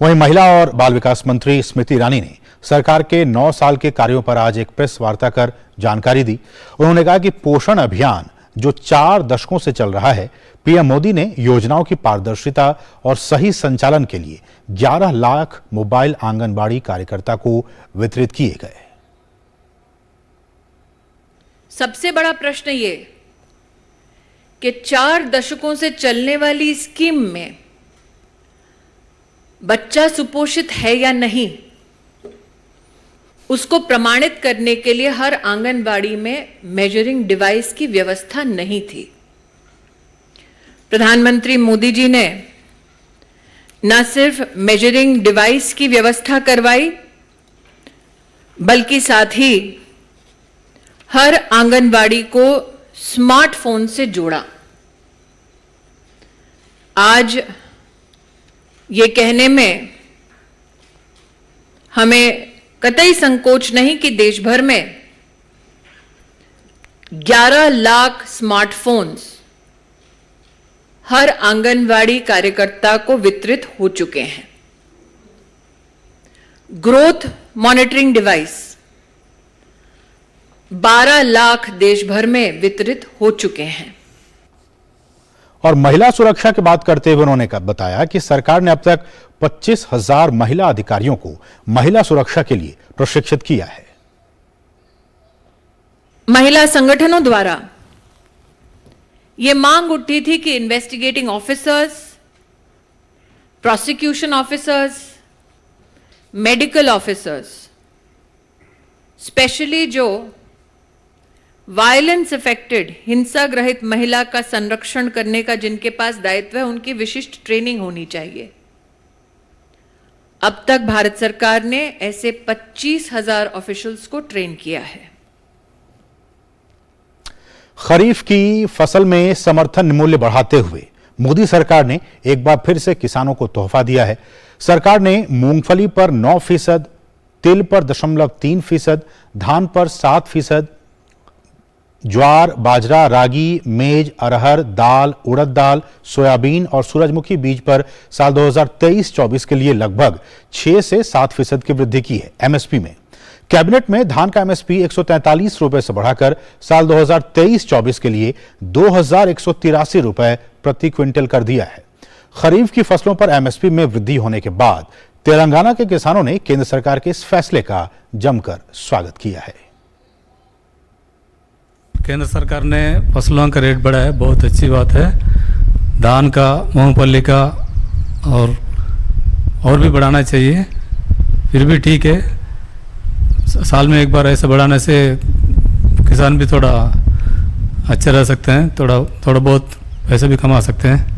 वहीं महिला और बाल विकास मंत्री स्मृति ईरानी ने सरकार के 9 साल के कार्यों पर आज एक प्रेस वार्ता कर जानकारी दी। उन्होंने कहा कि पोषण अभियान जो 4 दशकों से चल रहा है, पीएम मोदी ने योजनाओं की पारदर्शिता और सही संचालन के लिए 11 लाख मोबाइल आंगनबाड़ी कार्यकर्ता को वितरित किए गए। सबसे बड़ा प्रश्न ये कि 4 दशकों से चलने वाली स्कीम में बच्चा सुपोषित है या नहीं, उसको प्रमाणित करने के लिए हर आंगनबाड़ी में मेजरिंग डिवाइस की व्यवस्था नहीं थी। प्रधानमंत्री मोदी जी ने न सिर्फ मेजरिंग डिवाइस की व्यवस्था करवाई, बल्कि साथ ही हर आंगनबाड़ी को स्मार्टफोन से जोड़ा। आज ये कहने में हमें कतई संकोच नहीं कि देश भर में 11 लाख स्मार्टफोन्स हर आंगनवाड़ी कार्यकर्ता को वितरित हो चुके हैं। ग्रोथ मॉनिटरिंग डिवाइस 12 लाख देश भर में वितरित हो चुके हैं। और महिला सुरक्षा की बात करते हुए उन्होंने बताया कि सरकार ने अब तक 25,000 महिला अधिकारियों को महिला सुरक्षा के लिए प्रशिक्षित किया है। महिला संगठनों द्वारा यह मांग उठी थी कि investigating officers, prosecution officers, medical officers, specially जो वायलेंस अफेक्टेड, हिंसा ग्रहित महिला का संरक्षण करने का जिनके पास दायित्व है, उनकी विशिष्ट ट्रेनिंग होनी चाहिए। अब तक भारत सरकार ने ऐसे 25,000 ऑफिशियल्स को ट्रेन किया है। खरीफ की फसल में समर्थन मूल्य बढ़ाते हुए मोदी सरकार ने एक बार फिर से किसानों को तोहफा दिया है। सरकार ने मूंगफली पर 9%, तिल पर 0.3%, धान पर 7%, ज्वार, बाजरा, रागी, मेज, अरहर, दाल, उड़द दाल, सोयाबीन और सूरजमुखी बीज पर साल 2023-24 के लिए लगभग 6 से 7% की वृद्धि की है। एमएसपी में कैबिनेट में धान का एमएसपी 143 रुपए से बढ़ाकर साल 2023-24 के लिए 2183 रुपए प्रति क्विंटल कर दिया है। खरीफ की फसलों पर एमएसपी में वृद्धि होने के बाद तेलंगाना के किसानों ने केंद्र सरकार के इस फैसले का जमकर स्वागत किया है। केंद्र सरकार ने फसलों का रेट बढ़ाया, बहुत अच्छी बात है। धान का, मूंगफली का और भी बढ़ाना चाहिए, फिर भी ठीक है। साल में एक बार ऐसे बढ़ाने से किसान भी थोड़ा अच्छे रह सकते हैं, थोड़ा बहुत पैसे भी कमा सकते हैं।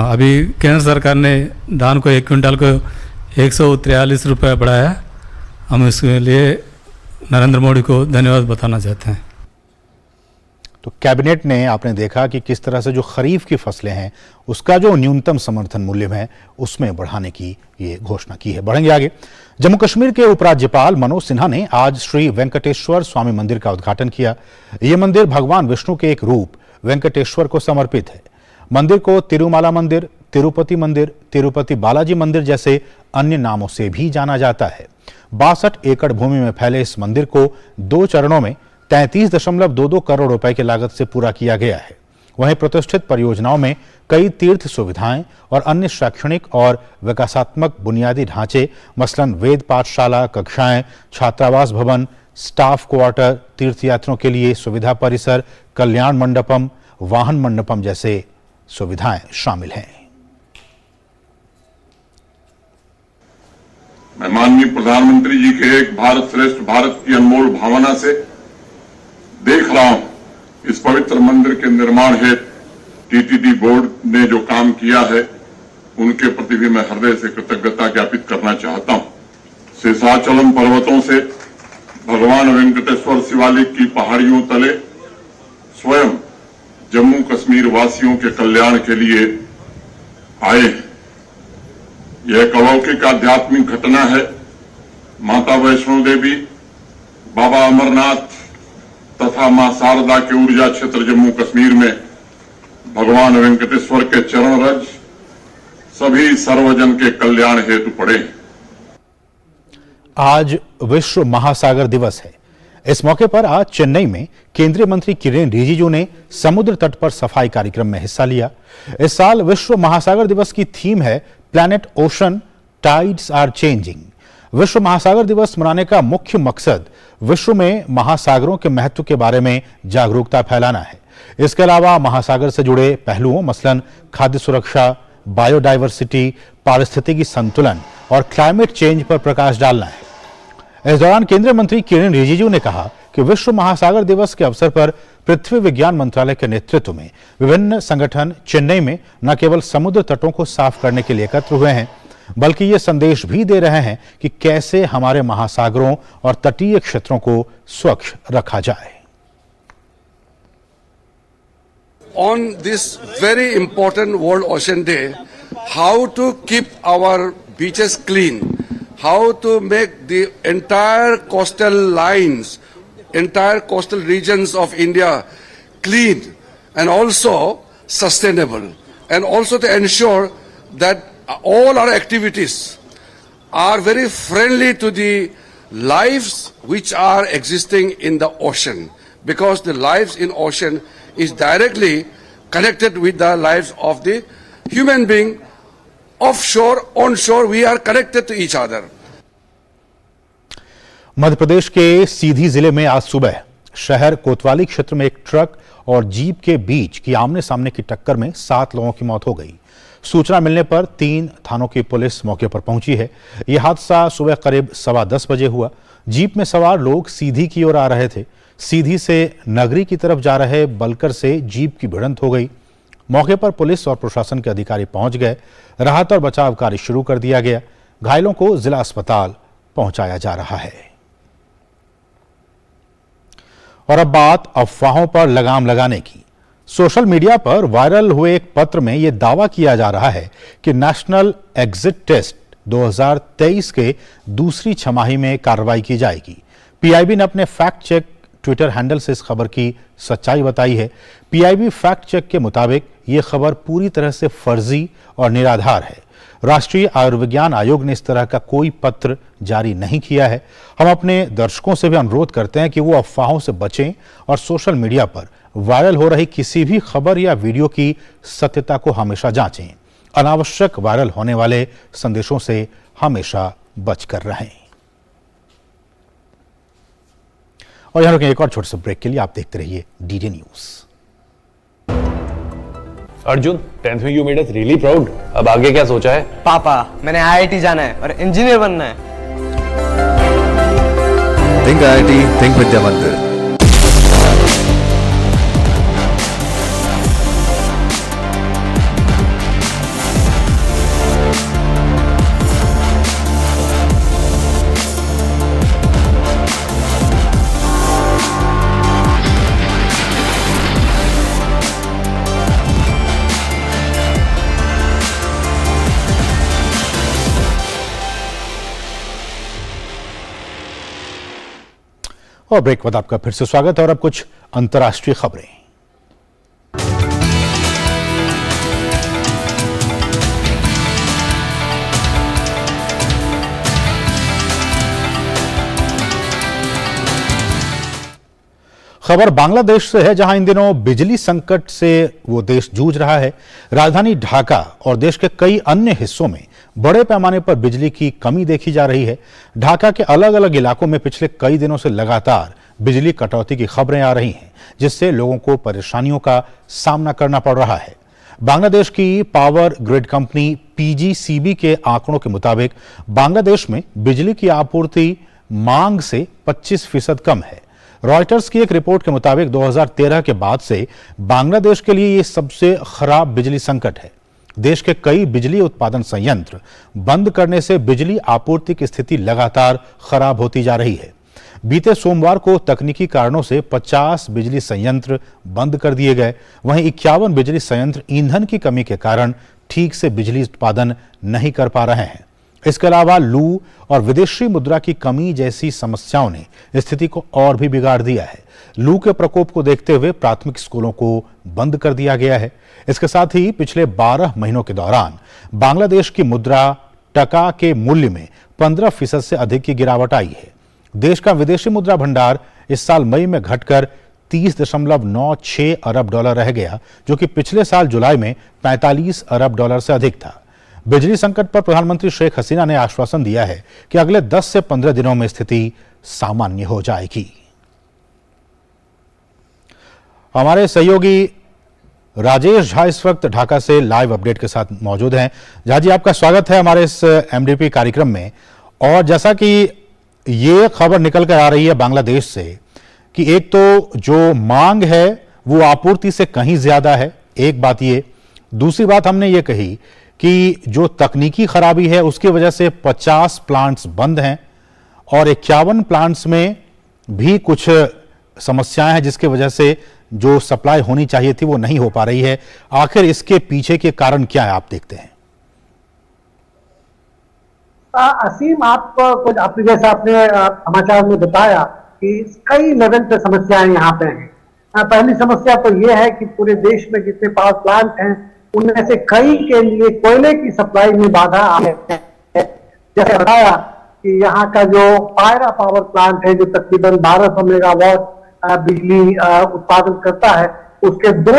अभी केंद्र सरकार ने धान को 1 क्विंटल को 143 रुपये बढ़ाया। हम इसके लिए नरेंद्र मोदी को धन्यवाद बताना चाहते हैं। तो कैबिनेट ने आपने देखा कि किस तरह से जो खरीफ की फसलें हैं उसका जो न्यूनतम समर्थन मूल्य है उसमें बढ़ाने की ये घोषणा की है। बढ़ेंगे आगे। जम्मू कश्मीर के उपराज्यपाल मनोज सिन्हा ने आज श्री वेंकटेश्वर स्वामी मंदिर का उद्घाटन किया। यह मंदिर भगवान विष्णु के एक रूप वेंकटेश्वर को समर्पित है। मंदिर को तिरुमाला मंदिर, तिरुपति मंदिर, तिरुपति बालाजी मंदिर जैसे अन्य नामों से भी जाना जाता है। 62 एकड़ भूमि में फैले इस मंदिर को 2 चरणों में 33.22 करोड़ रुपए की लागत से पूरा किया गया है। वहीं प्रतिष्ठित परियोजनाओं में कई तीर्थ सुविधाएं और अन्य शैक्षणिक और विकासात्मक बुनियादी ढांचे मसलन वेद पाठशाला, कक्षाएं, छात्रावास भवन, स्टाफ क्वार्टर, तीर्थयात्रियों के लिए सुविधा परिसर, कल्याण मंडपम, वाहन मंडपम जैसे सुविधाएं शामिल हैं। मैं माननीय प्रधानमंत्री जी के एक भारत श्रेष्ठ भारत की अनमोल भावना से देख रहा हूं इस पवित्र मंदिर के निर्माण हेतु टीटीडी बोर्ड ने जो काम किया है उनके प्रति भी मैं हृदय से कृतज्ञता ज्ञापित करना चाहता हूं। शेषाचलम पर्वतों से भगवान वेंकटेश्वर शिवालिक की पहाड़ियों तले स्वयं जम्मू कश्मीर वासियों के कल्याण के लिए आए। यह एक अलौकिक आध्यात्मिक घटना है। माता वैष्णो देवी, बाबा अमरनाथ तथा मां शारदा के ऊर्जा क्षेत्र जम्मू कश्मीर में भगवान वेंकटेश्वर के चरण रज सभी सर्वजन के कल्याण हेतु पड़े। आज विश्व महासागर दिवस है। इस मौके पर आज चेन्नई में केंद्रीय मंत्री किरेन रिजिजू ने समुद्र तट पर सफाई कार्यक्रम में हिस्सा लिया। इस साल विश्व महासागर दिवस की थीम है planet ocean tides are changing. विश्व महासागर दिवस मनाने का मुख्य मकसद विश्व में महासागरों के महत्व के बारे में जागरूकता फैलाना है। इसके अलावा महासागर से जुड़े पहलुओं मसलन खाद्य सुरक्षा, बायोडायवर्सिटी, पारिस्थितिकी संतुलन और क्लाइमेट चेंज पर प्रकाश डालना है। इस दौरान केंद्रीय मंत्री किरेन रिजिजू ने कहा कि विश्व महासागर दिवस के अवसर पर पृथ्वी विज्ञान मंत्रालय के नेतृत्व में विभिन्न संगठन चेन्नई में न केवल समुद्र तटों को साफ करने के लिए एकत्र हुए हैं बल्कि ये संदेश भी दे रहे हैं कि कैसे हमारे महासागरों और तटीय क्षेत्रों को स्वच्छ रखा जाए। On this very important World Ocean Day, how to keep our beaches clean, how to make the entire coastal lines, entire coastal regions of India clean and also sustainable, and also to ensure that all our activities are very friendly to the lives which are existing in the ocean, because the lives in ocean is directly connected with the lives of the human being. Offshore, onshore, we are connected to each other. Madhya Pradesh के सीधी जिले में आज सुबह शहर कोतवाली क्षेत्र में एक ट्रक और जीप के बीच की आमने सामने की टक्कर में 7 लोगों की मौत हो गई। सूचना मिलने पर 3 थानों की पुलिस मौके पर पहुंची है। यह हादसा सुबह करीब 10:15 बजे हुआ। जीप में सवार लोग सीधी की ओर आ रहे थे। सीधी से नगरी की तरफ जा रहे बलकर से जीप की भिड़ंत हो गई। मौके पर पुलिस और प्रशासन के अधिकारी पहुंच गए। राहत और बचाव कार्य शुरू कर दिया गया। घायलों को जिला अस्पताल पहुंचाया जा रहा है। और अब बात अफवाहों पर लगाम लगाने की। सोशल मीडिया पर वायरल हुए एक पत्र में यह दावा किया जा रहा है कि नेशनल एग्जिट टेस्ट 2023 के दूसरी छमाही में कार्रवाई की जाएगी। पीआईबी ने अपने फैक्ट चेक ट्विटर हैंडल से इस खबर की सच्चाई बताई है। पीआईबी फैक्ट चेक के मुताबिक ये खबर पूरी तरह से फर्जी और निराधार है। राष्ट्रीय आयुर्विज्ञान आयोग ने इस तरह का कोई पत्र जारी नहीं किया है। हम अपने दर्शकों से भी अनुरोध करते हैं कि वो अफवाहों से बचें और सोशल मीडिया पर वायरल हो रही किसी भी खबर या वीडियो की सत्यता को हमेशा जांचें। अनावश्यक वायरल होने वाले संदेशों से हमेशा बचकर रहें। और यहां रुकें एक और छोटे से ब्रेक के लिए। आप देखते रहिए डीडी न्यूज। अर्जुन, 10th में you made us really proud. अब आगे क्या सोचा है? पापा, मैंने आईआईटी जाना है और इंजीनियर बनना है। Think IIT, think विद्या मंदिर। और ब्रेक के बाद आपका फिर से स्वागत है और अब कुछ अंतर्राष्ट्रीय खबरें। खबर बांग्लादेश से है, जहां इन दिनों बिजली संकट से वो देश जूझ रहा है। राजधानी ढाका और देश के कई अन्य हिस्सों में बड़े पैमाने पर बिजली की कमी देखी जा रही है। ढाका के अलग अलग इलाकों में पिछले कई दिनों से लगातार बिजली कटौती की खबरें आ रही हैं, जिससे लोगों को परेशानियों का सामना करना पड़ रहा है। बांग्लादेश की पावर ग्रिड कंपनी पीजीसीबी के आंकड़ों के मुताबिक बांग्लादेश में बिजली की आपूर्ति मांग से 25% कम है। रॉयटर्स की एक रिपोर्ट के मुताबिक 2013 के बाद से बांग्लादेश के लिए ये सबसे खराब बिजली संकट है। देश के कई बिजली उत्पादन संयंत्र बंद करने से बिजली आपूर्ति की स्थिति लगातार खराब होती जा रही है। बीते सोमवार को तकनीकी कारणों से 50 बिजली संयंत्र बंद कर दिए गए। वहीं 51 बिजली संयंत्र ईंधन की कमी के कारण ठीक से बिजली उत्पादन नहीं कर पा रहे हैं। इसके अलावा लू और विदेशी मुद्रा की कमी जैसी समस्याओं ने स्थिति को और भी बिगाड़ दिया है। लू के प्रकोप को देखते हुए प्राथमिक स्कूलों को बंद कर दिया गया है। इसके साथ ही पिछले 12 महीनों के दौरान बांग्लादेश की मुद्रा टका के मूल्य में 15% से अधिक की गिरावट आई है। देश का विदेशी मुद्रा भंडार इस साल मई में घटकर 30.96 अरब डॉलर रह गया, जो कि पिछले साल जुलाई में 45 अरब डॉलर से अधिक था। बिजली संकट पर प्रधानमंत्री शेख हसीना ने आश्वासन दिया है कि अगले 10 से 15 दिनों में स्थिति सामान्य हो जाएगी। हमारे सहयोगी राजेश झा इस वक्त ढाका से लाइव अपडेट के साथ मौजूद हैं। झा जी, आपका स्वागत है हमारे इस एमडीपी कार्यक्रम में। और जैसा कि ये खबर निकल कर आ रही है बांग्लादेश से कि एक तो जो मांग है वो आपूर्ति से कहीं ज्यादा है, एक बात ये। दूसरी बात हमने ये कही कि जो तकनीकी खराबी है उसकी वजह से 50 प्लांट्स बंद हैं और 51 प्लांट्स में भी कुछ समस्याएं हैं, जिसकी वजह से जो सप्लाई होनी चाहिए थी वो नहीं हो पा रही है। आखिर इसके पीछे के कारण क्या है, आप देखते हैं? असीम, कुछ आपने जैसा आपने समाचार में बताया कि कई लेवल पे समस्याएं यहाँ पे हैं। पहली समस्या तो ये है कि पूरे देश में जितने पावर प्लांट हैं उनमें से कई के लिए कोयले की सप्लाई में बाधा आ है। जैसे बताया कि यहाँ का जो पायरा पावर प्लांट है जो तकरीबन 1200 मेगावाट बिजली उत्पादन करता है, उसके 2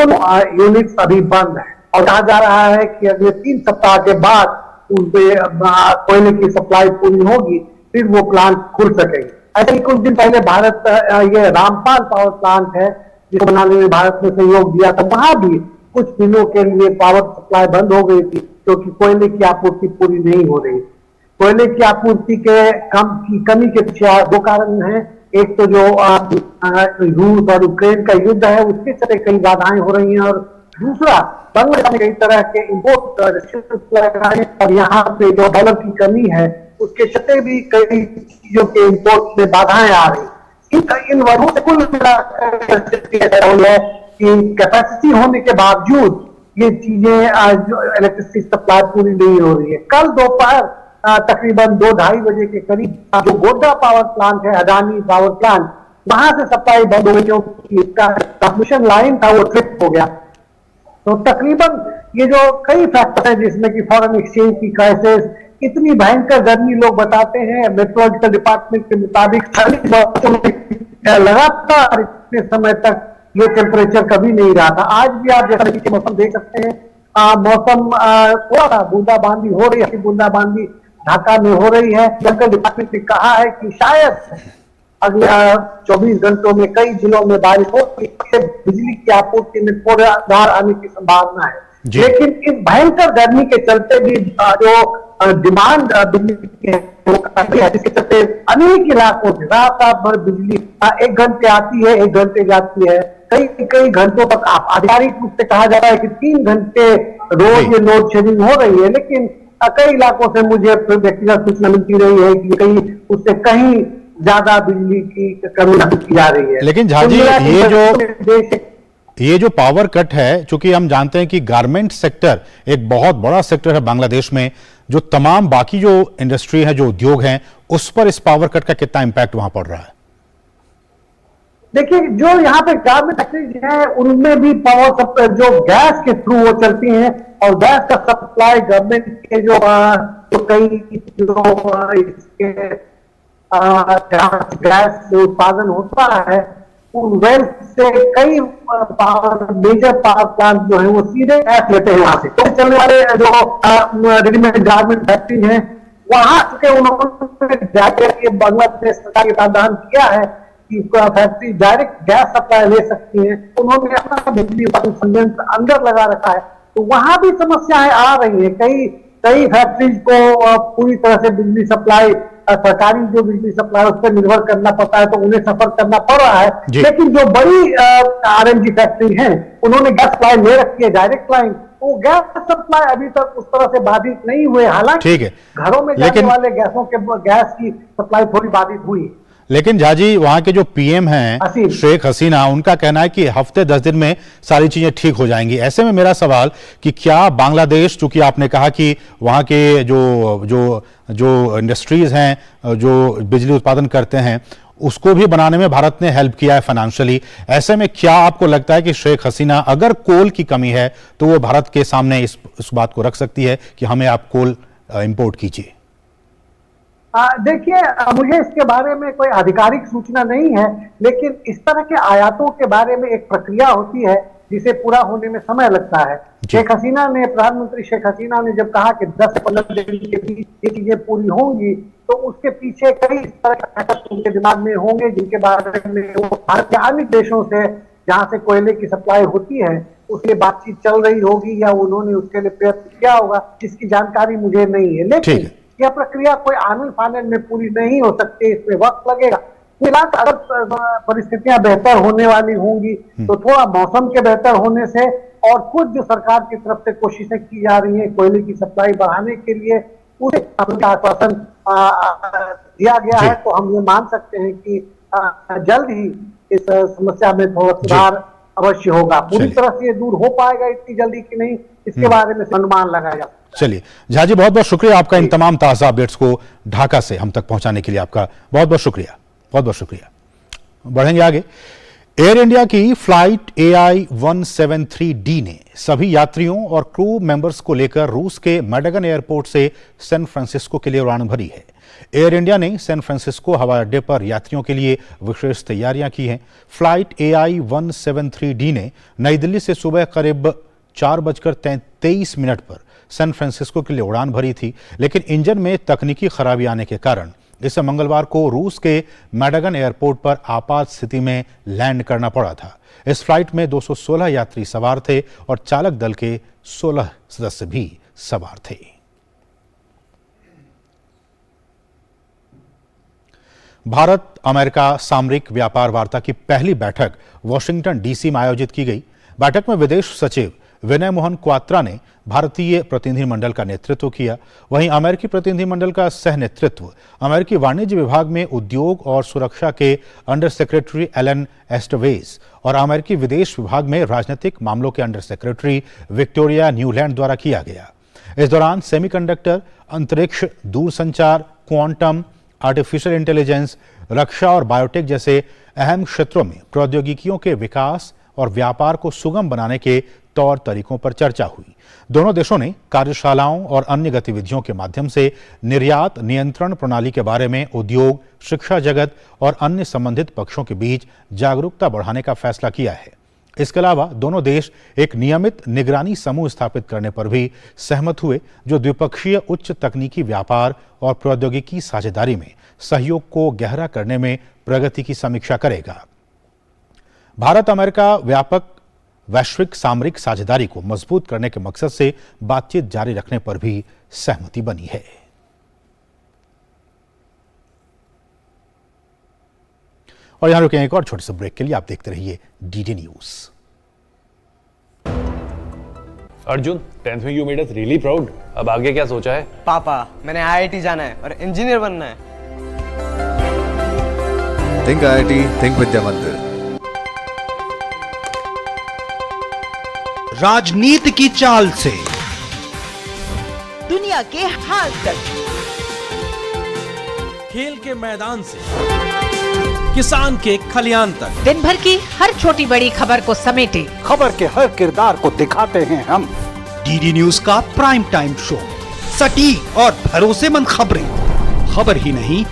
यूनिट्स अभी बंद है और कहा जा रहा है कि अगले 3 सप्ताह के बाद उसमें कोयले की सप्लाई पूरी होगी, फिर वो प्लांट खुल सकेंगे। ऐसे ही कुछ दिन पहले भारत ये रामपाल पावर प्लांट है जिसको बनाने में भारत ने सहयोग दिया था, वहां भी कुछ दिनों के लिए पावर सप्लाई बंद हो गई थी क्योंकि कोयले की आपूर्ति पूरी नहीं हो रही। कोयले की आपूर्ति के कमी के पीछे 2 कारण हैं। एक तो जो रूस और यूक्रेन का युद्ध है उसके चलते कई बाधाएं हो रही हैं, और दूसरा बांग्लादेश में कई तरह के इम्पोर्ट और यहाँ पे जो डॉलर की कमी है उसके चलते भी कई चीजों के इम्पोर्ट में बाधाएं आ रही। इन वजहों से कुल मिलाकर कि कैपेसिटी होने के बावजूद ये चीजें जो इलेक्ट्रिसिटी सप्लाई पूरी नहीं हो रही है। कल दोपहर तकरीबन 2-2:30 बजे के करीब जो गोड्डा पावर प्लांट है, अडानी पावर प्लांट, वहां से सप्लाई बंद हो गई क्योंकि इसका ट्रांसमिशन लाइन था वो ट्रिप हो गया। तो तकरीबन ये जो कई फैक्टर है जिसमें कि फॉरेन एक्सचेंज की क्राइसिस, इतनी भयंकर गर्मी लोग बताते हैं मेट्रोलॉजिकल डिपार्टमेंट के मुताबिक लगातार इतने समय तक ये टेम्परेचर कभी नहीं रहा था। आज भी आप जैसा कि मौसम देख सकते हैं, मौसम थोड़ा सा बूंदाबांदी हो रही है, बूंदाबांदी ढाका में हो रही है। मेट्रोलॉजिकल डिपार्टमेंट ने कहा है कि शायद अगले 24 घंटों में कई जिलों में बारिश हो, बिजली की आपूर्ति में थोड़ा सुधार आने की संभावना है। लेकिन इस भयंकर गर्मी के चलते भी जो डिमांड बिजली की है, जिसके चलते अनेक इलाकों से रात भर बिजली 1 घंटे आती है, 1 घंटे जाती है, कई घंटों तक। आधिकारिक रूप से कहा जा रहा है कि 3 घंटे रोज ये लोड शेडिंग हो रही है, लेकिन कई इलाकों से मुझे व्यक्तिगत सूचना मिलती रही है कि कहीं उससे कहीं ज्यादा बिजली की कमी की जा रही है। लेकिन झाजी ये जो पावर कट है, चूंकि हम जानते हैं कि गारमेंट सेक्टर एक बहुत बड़ा सेक्टर है बांग्लादेश में, जो तमाम बाकी जो इंडस्ट्री है, जो उद्योग हैं, उस पर इस पावर कट का कितना इंपैक्ट वहां पड़ रहा है? देखिए, जो यहाँ पे गारमेंट फैक्ट्रीज है उनमें भी पावर जो गैस के थ्रू वो चलती हैं, और गैस का सप्लाई गवर्नमेंट के जो कई इसके गैस उत्पादन होता है उन वेल से कई मेजर पावर प्लांट जो है वो सीधे गैस लेते हैं वहां से। तो चलने वाले जो रेडीमेड गारमेंट फैक्ट्री है वहां चुके उन्होंने जाकर बांग्लादेश सरकार का प्रावधान किया है कि फैक्ट्री डायरेक्ट गैस सप्लाई ले सकती है। उन्होंने अपना बिजली संयंत्र अंदर लगा रखा है, तो वहां भी समस्याएं आ रही है। कई फैक्ट्रीज को पूरी तरह से बिजली सप्लाई, सरकारी जो बिजली सप्लाई उस पर निर्भर करना पड़ता है, तो उन्हें सफर करना पड़ रहा है। लेकिन जो बड़ी आरएनजी फैक्ट्री है उन्होंने गैस सप्लाई ले रखी है, डायरेक्ट लाइन, तो गैस सप्लाई अभी तक उस तरह से बाधित नहीं हुए। हालांकि घरों में जाने वाले गैसों के गैस की सप्लाई थोड़ी बाधित हुई। लेकिन झाजी, वहां के जो पीएम हैं शेख हसीना, उनका कहना है कि हफ्ते 10 दिन में सारी चीजें ठीक हो जाएंगी। ऐसे में मेरा सवाल कि क्या बांग्लादेश, चूंकि आपने कहा कि वहां के जो इंडस्ट्रीज हैं, जो बिजली उत्पादन करते हैं, उसको भी बनाने में भारत ने हेल्प किया है फाइनेंशियली। ऐसे में क्या आपको लगता है कि शेख हसीना, अगर कोल की कमी है तो वो भारत के सामने इस बात को रख सकती है कि हमें आप कोल इंपोर्ट कीजिए? देखिए, मुझे इसके बारे में कोई आधिकारिक सूचना नहीं है, लेकिन इस तरह के आयातों के बारे में एक प्रक्रिया होती है जिसे पूरा होने में समय लगता है। प्रधानमंत्री शेख हसीना ने जब कहा कि 10 से 15 दिन के बीच ये चीजें पूरी होंगी, तो उसके पीछे कई इस तरह के फैक्टर उनके दिमाग में होंगे जिनके बारे में वो भारत के अन्य देशों से जहां से कोयले की सप्लाई होती है उसके बातचीत चल रही होगी या उन्होंने उसके लिए प्रयत्न किया होगा, इसकी जानकारी मुझे नहीं है। लेकिन यह प्रक्रिया कोई आनंद फानंद में पूरी नहीं हो सकती, इसमें वक्त लगेगा। फिलहाल अगर परिस्थितियां बेहतर होने वाली होंगी तो थोड़ा मौसम के बेहतर होने से और कुछ जो सरकार की तरफ से कोशिशें की जा रही है कोयले की सप्लाई बढ़ाने के लिए, उसे अपना आश्वासन दिया गया है, तो हम ये मान सकते हैं कि जल्द ही इस समस्या में थोड़ा सुधार अवश्य होगा। पूरी तरह से ये दूर हो पाएगा इतनी जल्दी कि नहीं, इसके बारे में अनुमान लगाया जा। चलिए झाजी, बहुत बहुत शुक्रिया आपका इन तमाम ताजा अपडेट्स को ढाका से हम तक पहुंचाने के लिए। आपका बहुत बहुत शुक्रिया, बहुत बहुत शुक्रिया। बढ़ेंगे आगे। एयर इंडिया की फ्लाइट AI-173D ने सभी यात्रियों और क्रू मेंबर्स को लेकर रूस के मैडगन एयरपोर्ट से सैन फ्रांसिस्को के लिए उड़ान भरी है। एयर इंडिया ने सैन फ्रांसिस्को हवाई अड्डे पर यात्रियों के लिए विशेष तैयारियां की हैं। फ्लाइट AI-173D ने नई दिल्ली से सुबह करीब 4:23 पर सैन फ्रांसिस्को के लिए उड़ान भरी थी, लेकिन इंजन में तकनीकी खराबी आने के कारण इसे मंगलवार को रूस के मैडगन एयरपोर्ट पर आपात स्थिति में लैंड करना पड़ा था। इस फ्लाइट में 216 यात्री सवार थे और चालक दल के 16 सदस्य भी सवार थे। भारत अमेरिका सामरिक व्यापार वार्ता की पहली बैठक वाशिंगटन डीसी में आयोजित की गई। बैठक में विदेश सचिव विनय मोहन क्वात्रा ने भारतीय प्रतिनिधिमंडल का नेतृत्व किया। वहीं अमेरिकी प्रतिनिधिमंडल का सह नेतृत्व अमेरिकी वाणिज्य विभाग में उद्योग और सुरक्षा के अंडर सेक्रेटरी एलन एस्टवेज और अमेरिकी विदेश विभाग में राजनीतिक मामलों के अंडर सेक्रेटरी विक्टोरिया न्यूलैंड द्वारा किया गया। इस दौरान सेमीकंडक्टर, अंतरिक्ष, दूरसंचार, क्वांटम, आर्टिफिशियल इंटेलिजेंस, रक्षा और बायोटेक जैसे अहम क्षेत्रों में प्रौद्योगिकियों के विकास और व्यापार को सुगम बनाने के तौर तरीकों पर चर्चा हुई। दोनों देशों ने कार्यशालाओं और अन्य गतिविधियों के माध्यम से निर्यात नियंत्रण प्रणाली के बारे में उद्योग, शिक्षा जगत और अन्य संबंधित पक्षों के बीच जागरूकता बढ़ाने का फैसला किया है। इसके अलावा दोनों देश एक नियमित निगरानी समूह स्थापित करने पर भी सहमत हुए, जो द्विपक्षीय उच्च तकनीकी व्यापार और प्रौद्योगिकी साझेदारी में सहयोग को गहरा करने में प्रगति की समीक्षा करेगा। भारत अमेरिका व्यापक वैश्विक सामरिक साझेदारी को मजबूत करने के मकसद से बातचीत जारी रखने पर भी सहमति बनी है। और यहां रुकें एक और छोटे से ब्रेक के लिए। आप देखते रहिए डीडी न्यूज। अर्जुन, 10th में you made us really proud. अब आगे क्या सोचा है? पापा, मैंने आईआईटी जाना है और इंजीनियर बनना है। Think IIT, think Vidya Mandir. राजनीति की चाल से दुनिया के हाल तक, खेल के मैदान से किसान के खलियान तक, दिन भर की हर छोटी बड़ी खबर को समेटे खबर के हर किरदार को दिखाते हैं हम। डीडी न्यूज का प्राइम टाइम शो, सटीक और भरोसेमंद खबरें, खबर ही नहीं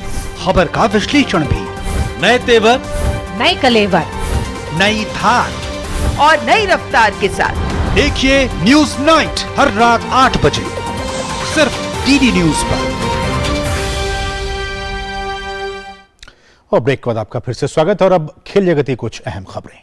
खबर का विश्लेषण भी, नए तेवर, नए कलेवर, नई धार और नई रफ्तार के साथ देखिए न्यूज नाइट हर रात 8 बजे सिर्फ डीडी न्यूज पर। और ब्रेक के बाद आपका फिर से स्वागत है। और अब खेल जगत की कुछ अहम खबरें।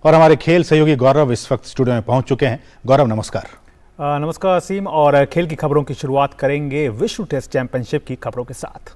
और हमारे खेल सहयोगी गौरव इस वक्त स्टूडियो में पहुंच चुके हैं। गौरव, नमस्कार। नमस्कार असीम। और खेल की खबरों की शुरुआत करेंगे विश्व टेस्ट चैंपियनशिप की खबरों के साथ।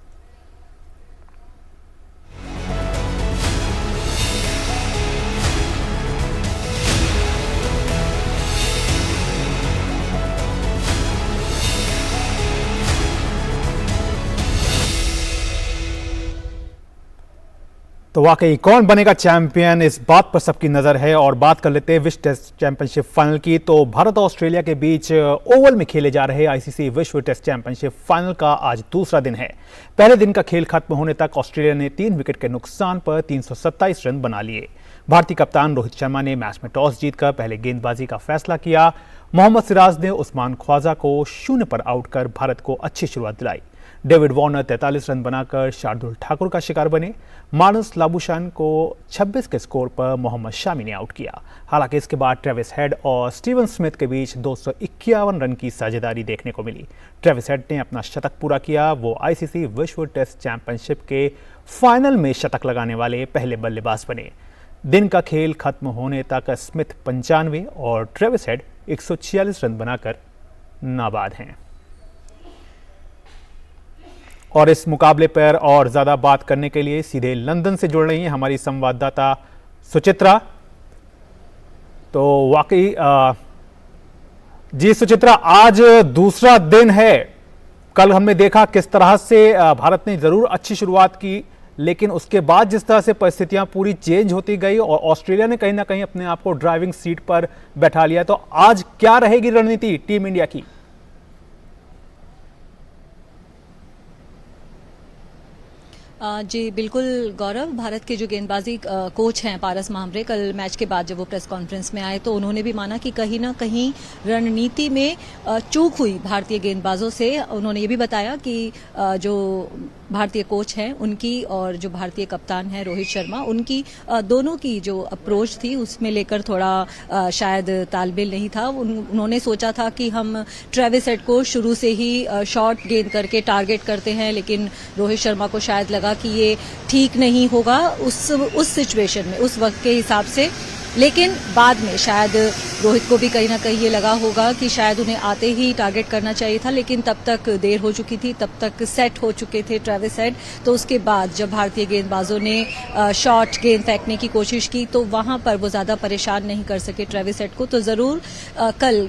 तो वाकई कौन बनेगा चैंपियन, इस बात पर सबकी नजर है। और बात कर लेते हैं विश्व टेस्ट चैंपियनशिप फाइनल की। तो भारत और ऑस्ट्रेलिया के बीच ओवल में खेले जा रहे आईसीसी विश्व टेस्ट चैंपियनशिप फाइनल का आज दूसरा दिन है। पहले दिन का खेल खत्म होने तक ऑस्ट्रेलिया ने 3 विकेट के नुकसान पर 327 रन बना लिए। भारतीय कप्तान रोहित शर्मा ने मैच में टॉस जीतकर पहले गेंदबाजी का फैसला किया। मोहम्मद सिराज ने उस्मान ख्वाजा को 0 पर आउट कर भारत को अच्छी शुरुआत दिलाई। डेविड वार्नर 43 रन बनाकर शार्दुल ठाकुर का शिकार बने। मानस लाबुशान को 26 के स्कोर पर मोहम्मद शामी ने आउट किया। हालांकि इसके बाद ट्रेविस हेड और स्टीवन स्मिथ के बीच 251 रन की साझेदारी देखने को मिली। ट्रेविस हेड ने अपना शतक पूरा किया। वो आईसीसी विश्व टेस्ट चैंपियनशिप के फाइनल में शतक लगाने वाले पहले बल्लेबाज बने। दिन का खेल खत्म होने तक स्मिथ 95 और ट्रेविस हेड 146 रन बनाकर नाबाद हैं। और इस मुकाबले पर और ज्यादा बात करने के लिए सीधे लंदन से जुड़ रही हैं हमारी संवाददाता सुचित्रा। तो वाकई जी सुचित्रा, आज दूसरा दिन है। कल हमने देखा किस तरह से भारत ने जरूर अच्छी शुरुआत की, लेकिन उसके बाद जिस तरह से परिस्थितियां पूरी चेंज होती गई और ऑस्ट्रेलिया ने कहीं ना कहीं अपने आप को ड्राइविंग सीट पर बैठा लिया। तो आज क्या रहेगी रणनीति टीम इंडिया की? जी बिल्कुल गौरव, भारत के जो गेंदबाजी कोच हैं पारस महामरे, कल मैच के बाद जब वो प्रेस कॉन्फ्रेंस में आए तो उन्होंने भी माना कि कहीं ना कहीं रणनीति में चूक हुई भारतीय गेंदबाजों से। उन्होंने ये भी बताया कि जो भारतीय कोच हैं उनकी और जो भारतीय कप्तान है रोहित शर्मा, उनकी दोनों की जो अप्रोच थी उसमें लेकर थोड़ा शायद तालमेल नहीं था। उन्होंने सोचा था कि हम ट्रेविस हेड को शुरू से ही शॉर्ट गेंद करके टारगेट करते हैं, लेकिन रोहित शर्मा को शायद लगा कि ये ठीक नहीं होगा उस सिचुएशन में, उस वक्त के हिसाब से। लेकिन बाद में शायद रोहित को भी कहीं ना कहीं ये लगा होगा कि शायद उन्हें आते ही टारगेट करना चाहिए था, लेकिन तब तक देर हो चुकी थी, तब तक सेट हो चुके थे ट्रेविस हेड। तो उसके बाद जब भारतीय गेंदबाजों ने शॉर्ट गेंद फेंकने की कोशिश की तो वहां पर वो ज्यादा परेशान नहीं कर सके ट्रेविस हेड को। तो जरूर कल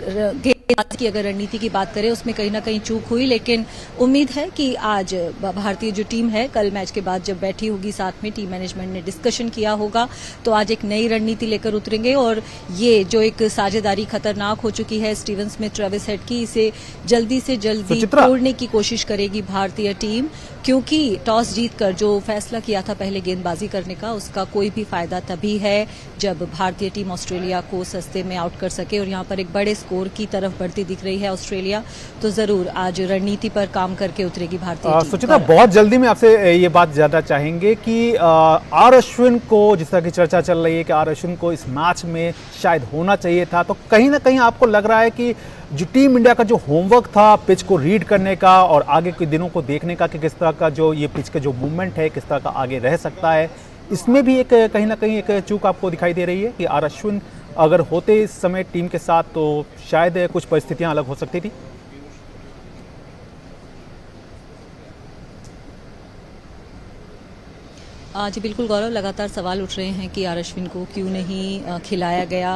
आज की अगर रणनीति की बात करें उसमें कहीं ना कहीं चूक हुई, लेकिन उम्मीद है कि आज भारतीय जो टीम है कल मैच के बाद जब बैठी होगी साथ में टीम मैनेजमेंट ने डिस्कशन किया होगा तो आज एक नई रणनीति लेकर उतरेंगे और ये जो एक साझेदारी खतरनाक हो चुकी है स्टीवन स्मिथ ट्रेविस हेड की, इसे जल्दी से जल्दी तोड़ने की कोशिश करेगी भारतीय टीम, क्योंकि टॉस जीतकर जो फैसला किया था पहले गेंदबाजी करने का उसका कोई भी फायदा तभी है जब भारतीय टीम ऑस्ट्रेलिया को सस्ते में आउट कर सके और यहाँ पर एक बड़े स्कोर की तरफ बढ़ती दिख रही है ऑस्ट्रेलिया, तो जरूर आज रणनीति पर काम करके उतरेगी भारतीय टीम। सुचित्रा, बहुत जल्दी में आपसे ये बात जानना चाहेंगे कि आर अश्विन को, जिस तरह की चर्चा चल रही है कि आर अश्विन को इस मैच में शायद होना चाहिए था, तो कहीं ना कहीं आपको लग रहा है कि जो टीम इंडिया का जो होमवर्क था पिच को रीड करने का और आगे के दिनों को देखने का कि किस तरह का जो ये पिच का जो मूवमेंट है किस तरह का आगे रह सकता है, इसमें भी एक कहीं ना कहीं एक चूक आपको दिखाई दे रही है कि आर अश्विन अगर होते इस समय टीम के साथ तो शायद कुछ परिस्थितियां अलग हो सकती थी। जी बिल्कुल गौरव, लगातार सवाल उठ रहे हैं कि आर अश्विन को क्यों नहीं खिलाया गया।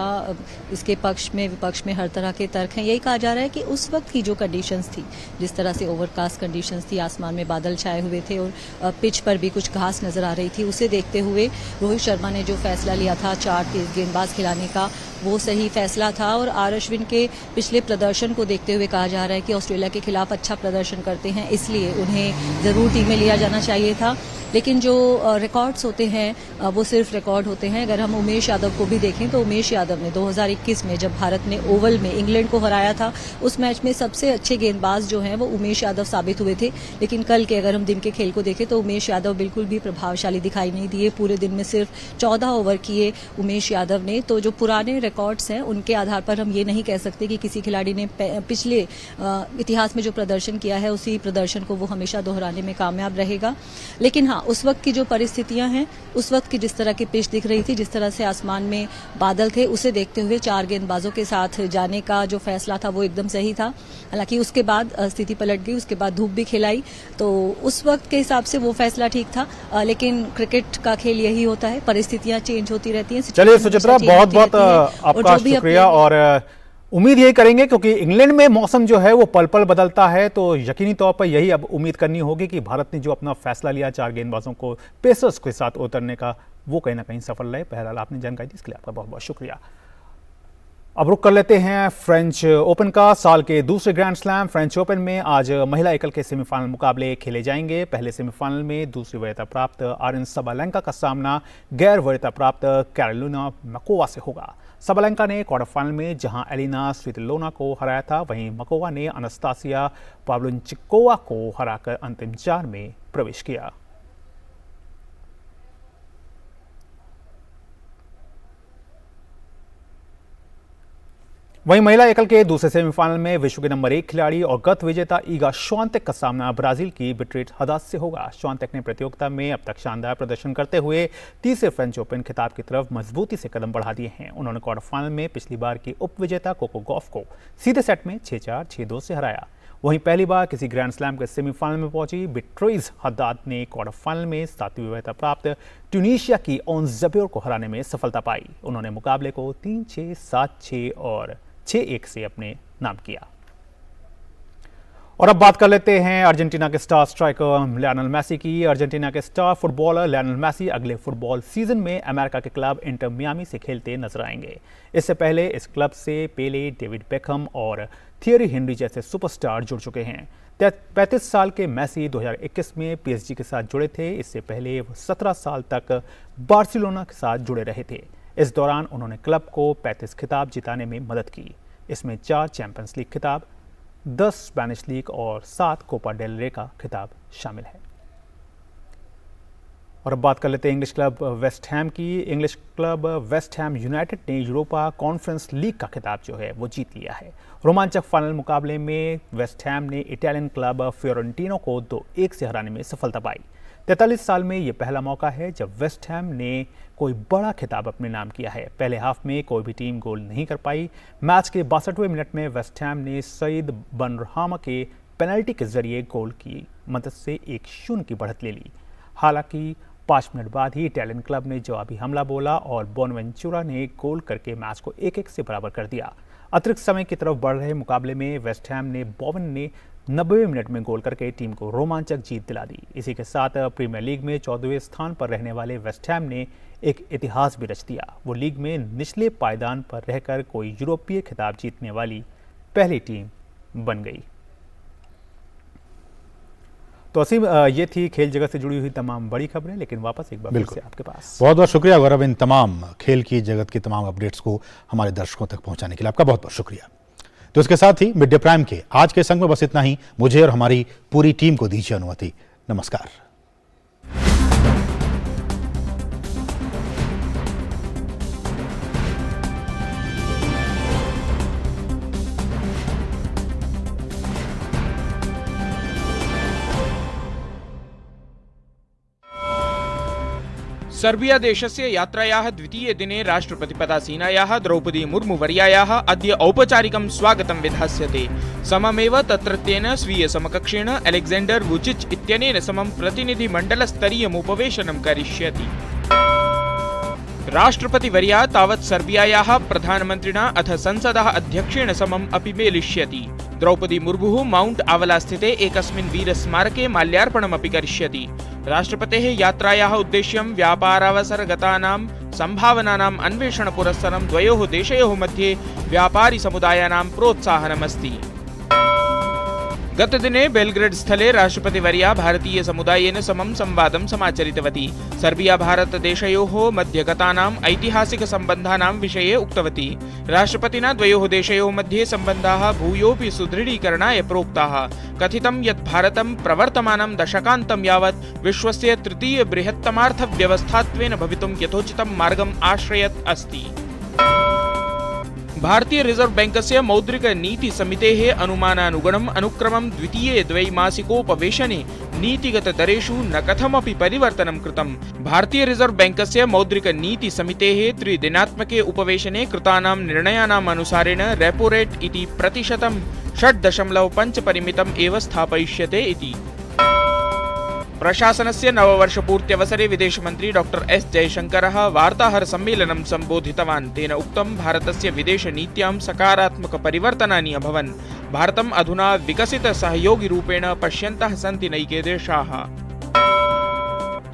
इसके पक्ष में विपक्ष में हर तरह के तर्क हैं। यही कहा जा रहा है कि उस वक्त की जो कंडीशंस थी, जिस तरह से ओवरकास्ट कंडीशंस थी, आसमान में बादल छाए हुए थे और पिच पर भी कुछ घास नजर आ रही थी, उसे देखते हुए रोहित शर्मा ने जो फैसला लिया था 4 तेज गेंदबाज खिलाने का, वो सही फैसला था। और आर अश्विन के पिछले प्रदर्शन को देखते हुए कहा जा रहा है कि ऑस्ट्रेलिया के खिलाफ अच्छा प्रदर्शन करते हैं, इसलिए उन्हें जरूर टीम में लिया जाना चाहिए था। लेकिन जो रिकॉर्ड्स होते हैं वो सिर्फ रिकॉर्ड होते हैं। अगर हम उमेश यादव को भी देखें तो उमेश यादव ने 2021 में जब भारत ने ओवल में इंग्लैंड को हराया था, उस मैच में सबसे अच्छे गेंदबाज जो हैं वो उमेश यादव साबित हुए थे। लेकिन कल के अगर हम दिन के खेल को देखें तो उमेश यादव बिल्कुल भी प्रभावशाली दिखाई नहीं दिए। पूरे दिन में सिर्फ 14 ओवर किए उमेश यादव ने। तो जो पुराने रिकॉर्ड्स हैं उनके आधार पर हम ये नहीं कह सकते कि किसी खिलाड़ी ने पिछले इतिहास में जो प्रदर्शन किया है उसी प्रदर्शन को वो हमेशा दोहराने में कामयाब रहेगा। लेकिन हाँ, उस वक्त की जो परिस्थितियां हैं, उस वक्त की जिस तरह की पिच दिख रही थी, जिस तरह से आसमान में बादल थे, उसे देखते हुए 4 गेंदबाजों के साथ जाने का जो फैसला था वो एकदम सही था। हालांकि उसके बाद स्थिति पलट गई, उसके बाद धूप भी खिलाई, तो उस वक्त के हिसाब से वो फैसला ठीक था। लेकिन क्रिकेट का खेल यही होता है, परिस्थितियां चेंज होती रहती हैं। चलिए सुचित्रा, बहुत बहुत आपका शुक्रिया और उम्मीद यही करेंगे क्योंकि इंग्लैंड में मौसम जो है वो पल पल बदलता है, तो यकीनी तौर पर यही अब उम्मीद करनी होगी कि भारत ने जो अपना फैसला लिया 4 गेंदबाजों को पेसर्स के साथ उतरने का, वो कहीं ना कहीं सफल रहे। बहरहाल आपने जानकारी दी, इसके लिए आपका बहुत बहुत शुक्रिया। अब रुक कर लेते हैं फ्रेंच ओपन का। साल के दूसरे ग्रैंड स्लैम फ्रेंच ओपन में आज महिला एकल के सेमीफाइनल मुकाबले खेले जाएंगे। पहले सेमीफाइनल में दूसरी वरीयता प्राप्त आर्यन साबालेंका का सामना गैर वरीयता प्राप्त कैरोलिना मकोवा से होगा। साबालेंका ने क्वार्टर फाइनल में जहां एलिना स्वितलोना को हराया था, वहीं मकोवा ने अनास्तासिया पाव्लिनचिकोवा को हराकर अंतिम 4 में प्रवेश किया। वहीं महिला एकल के दूसरे सेमीफाइनल में विश्व के नंबर 1 खिलाड़ी और गत विजेता ईगा श्वांतेक का सामना ब्राजील की बिट्रीट हदाद से होगा। श्वांतेक ने प्रतियोगिता में अब तक शानदार प्रदर्शन करते हुए तीसरे फ्रेंच ओपन खिताब की तरफ मजबूती से कदम बढ़ा दिए हैं। उन्होंने क्वार्टर फाइनल में पिछली बार की उप विजेता कोको गॉफ को सीधे सेट में 6-4, 6-2 से हराया। वहीं पहली बार किसी ग्रैंड स्लैम के सेमीफाइनल में पहुंची बिट्रीट हदाद ने क्वार्टर फाइनल में 7वीं वरीयता प्राप्त ट्यूनीशिया की ओन ज़बीर को हराने में सफलता पाई। उन्होंने मुकाबले को 3-6, 7-6 और 6-1 से अपने नाम किया। और अब बात कर लेते हैं अर्जेंटीना के स्टार स्ट्राइकर लियोनेल मेसी की। अर्जेंटीना के स्टार फुटबॉलर लियोनेल मेसी अगले फुटबॉल सीजन में अमेरिका के क्लब इंटर मियामी से खेलते नजर आएंगे। इससे पहले इस क्लब से पेले, डेविड बेकहम और थियरी हेनरी जैसे सुपरस्टार जुड़ चुके हैं। 35 साल के मेसी 2021 में पीएसजी के साथ जुड़े थे। इससे पहले वो 17 साल तक बार्सिलोना के साथ जुड़े रहे थे। इस दौरान उन्होंने क्लब को 35 खिताब जिताने में मदद की। इसमें 4 चैंपियंस लीग खिताब, 10 स्पेनिश लीग और 7 कोपा डेल रे का खिताब शामिल है। और अब बात कर लेते हैं इंग्लिश क्लब वेस्ट हैम की। English club West Ham United ने यूरोपा कॉन्फ्रेंस लीग का खिताब जो है वो जीत लिया है। रोमांचक फाइनल मुकाबले में वेस्ट हैम ने इटालियन क्लब फियोरेंटिनो को 2-1 से हराने में सफलता पाई। 43 साल में यह पहला मौका है जब वेस्ट हैम ने कोई बड़ा खिताब अपने नाम किया है। पहले हाफ में कोई भी टीम गोल नहीं कर पाई। मैच के 62वें मिनट में वेस्ट हैम ने सईद बनरहामा के पेनल्टी के जरिए गोल की मदद से 1-0 की बढ़त ले ली। हालांकि 5 मिनट बाद ही इटालियन क्लब ने जवाबी हमला बोला और बोनवेंचुरा ने गोल करके मैच को 1-1 से बराबर कर दिया। अतिरिक्त समय की तरफ बढ़ रहे मुकाबले में वेस्ट हैम ने बोवन ने 90वें मिनट में गोल करके टीम को रोमांचक जीत दिला दी। इसी के साथ प्रीमियर लीग में 14वें स्थान पर रहने वाले वेस्ट हैम ने एक इतिहास भी रच दिया। वो लीग में निचले पायदान पर रहकर कोई यूरोपीय खिताब जीतने वाली पहली टीम बन गई। तो असीम, ये थी खेल जगत से जुड़ी हुई तमाम बड़ी खबरें, लेकिन वापस एक बार फिर से आपके पास। बहुत बहुत शुक्रिया गौरव, इन तमाम खेल की जगत की तमाम अपडेट्स को हमारे दर्शकों तक पहुंचाने के लिए आपका बहुत बहुत शुक्रिया। तो इसके साथ ही मिड डे प्राइम के आज के संग में बस इतना ही। मुझे और हमारी पूरी टीम को दीजिए अनुमति। नमस्कार। सर्बिया देशस्य यात्रायाः द्वितीये दिने राष्ट्रपतिपदासीनायाः द्रौपदी मुर्मुवर्यायाः अद्य औपचारिकं स्वागतं विधास्यते। सममेव तत्रत्येन स्वीय समकक्षेण अलेक्जेंडर वुचिच इत्यनेन समं प्रतिनिधिमण्डलस्तरीयमुपवेशनं करिष्यति। राष्ट्रपतिवर्या तावत् सर्बियायाः प्रधानमन्त्रिणा अथ संसदः अध्यक्षेण समम् अपि मेलिष्यति। द्रौपदी मुर्मुः माउंट आवला स्थिते एकस्मिन् वीरस्मारके माल्यार्पणमपि करिष्यति। राष्ट्रपतेः यात्रायाः उद्देश्यं व्यापारावसरगतानां सम्भावनानाम् अन्वेषणपुरस्सरं द्वयोः देशयोः मध्ये व्यापारिसमुदायानां प्रोत्साहनमस्ति। गतदिने बेलग्रेड स्थले राष्ट्रपतिवर्या भारतीय समुदायेन समं संवादं समाचरितवती। सर्बिया भारत देशयोः मध्ये गतानाम् ऐतिहासिक सम्बन्धानां विषये उक्तवती। राष्ट्रपतिना द्वयोः देशयोः मध्ये सम्बन्धाः भूयोऽपि सुदृढीकरणाय प्रोक्ताः। कथितं यत् भारतं प्रवर्तमानं दशकान्तं यावत् विश्वस्य तृतीय बृहत्तमार्थव्यवस्थात्वेन भवितुं यथोचितं मार्गम् आश्रयत् अस्ति। भारतीय रिजर्व बैंकस्य मौद्रिक नीति समितेः अनुमानानुगुणम् अनुक्रमं द्वितीये द्वैमासिकोपवेशने नीतिगत दरेषु न कथमपि परिवर्तनं कृतम्। भारतीय रिजर्व बैंकस्य मौद्रिक नीति समितेः त्रिदिनात्मके उपवेशने कृतानां निर्णयानाम् अनुसारेण रेपो रेट् इति प्रतिशतं 6.5 परिमितम् एव स्थापयिष्यते इति। प्रशासनस्य नववर्षपूर्त्यवसरे विदेशमन्त्री डॉक्टर एस जयशंकरः वार्ताहर सम्मेलनं सम्बोधितवान्। तेन उक्तं भारतस्य विदेशनीत्यां सकारात्मक परिवर्तनानि अभवन्। भारतम् अधुना विकसित सहयोगिरूपेण पश्यन्तः सन्ति नैके देशाः।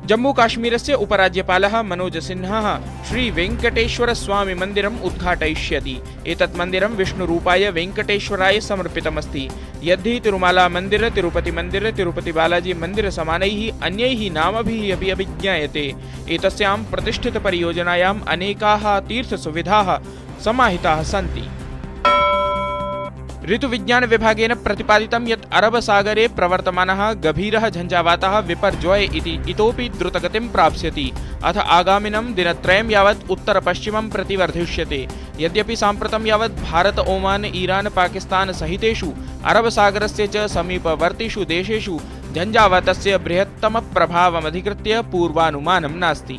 जम्मू काश्मीरस्य उपराज्यपालः मनोज सिन्हा श्री वेंकटेश्वर स्वामी मन्दिरम् उद्घाटयिष्यति। एतत् मन्दिरं विष्णुरूपाय वेंकटेश्वराय समर्पितमस्ति। यद्धि तिरुमाला मन्दिर, तिरुपति मन्दिर, तिरुपति बालाजी मन्दिर समानैः अन्यैः नामभिः अपि अभिज्ञायते। एतस्यां प्रतिष्ठित परियोजनायाम् अनेकाः तीर्थसुविधाः समाहिताः सन्ति। ऋतुविज्ञान विभागेन प्रतिपादितं यत् अरब सागरे प्रवर्तमानः गभीरः झञ्झावातः विपर्जॉय इति इतोपि द्रुतगतिं प्राप्स्यति। अथ आगामिनं दिनत्रयं यावत् उत्तरपश्चिमं प्रति वर्धिष्यते। यद्यपि साम्प्रतं यावत् भारत, ओमान, ईरान, पाकिस्तान सहितेषु अरब सागरस्य च समीपवर्तिषु देशेषु झञ्झावातस्य बृहत्तमप्रभावमधिकृत्य पूर्वानुमानं नास्ति।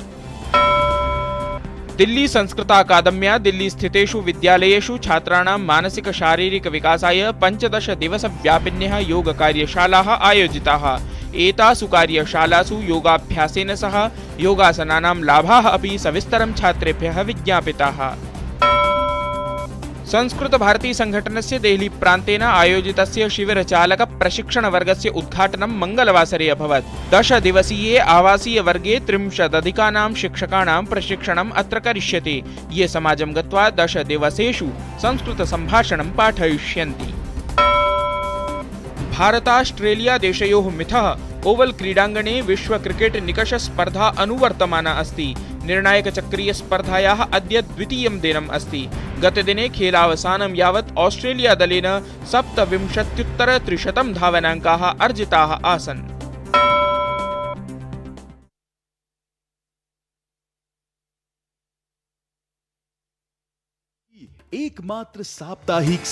दिल्ली संस्कृत अकादम्या दिल्ली स्थितेषु विद्यालयेषु छात्राणां मानसिक शारीरिक विकासाय 15 दिवसव्यापिन्यः योग कार्यशालाः आयोजिताः। एतासु कार्यशालासु योगाभ्यासेन सह योगासनानां लाभाः अपि सविस्तरं छात्रेभ्यः विज्ञापिताः। संस्कृत भारती संघटनस्य देहली प्रान्तेन आयोजितस्य शिविरचालक प्रशिक्षणवर्गस्य उद्घाटनं मंगलवासरे अभवत्। 10 दिवसीये आवासीय वर्गे 30 शिक्षकाणां प्रशिक्षणम् अत्र करिष्यते। ये समाजं गत्वा 10 दिवसेषु संस्कृत सम्भाषणं पाठयिष्यन्ति। भारत-ऑस्ट्रेलिया देशयोः मिथः ओवल क्रीडाङ्गणे विश्व क्रिकेट निकष स्पर्धा अनुवर्तमाना अस्ति। निर्णायक चक्रीय स्पर्धायाः अद्य द्वितीयं दिनम् अस्ति। गतदिने खेलावसानं यावत् ऑस्ट्रेलिया दलेन 27-300 धावनाङ्काः अर्जिताः आसन्। एकमात्र साप्ताहिक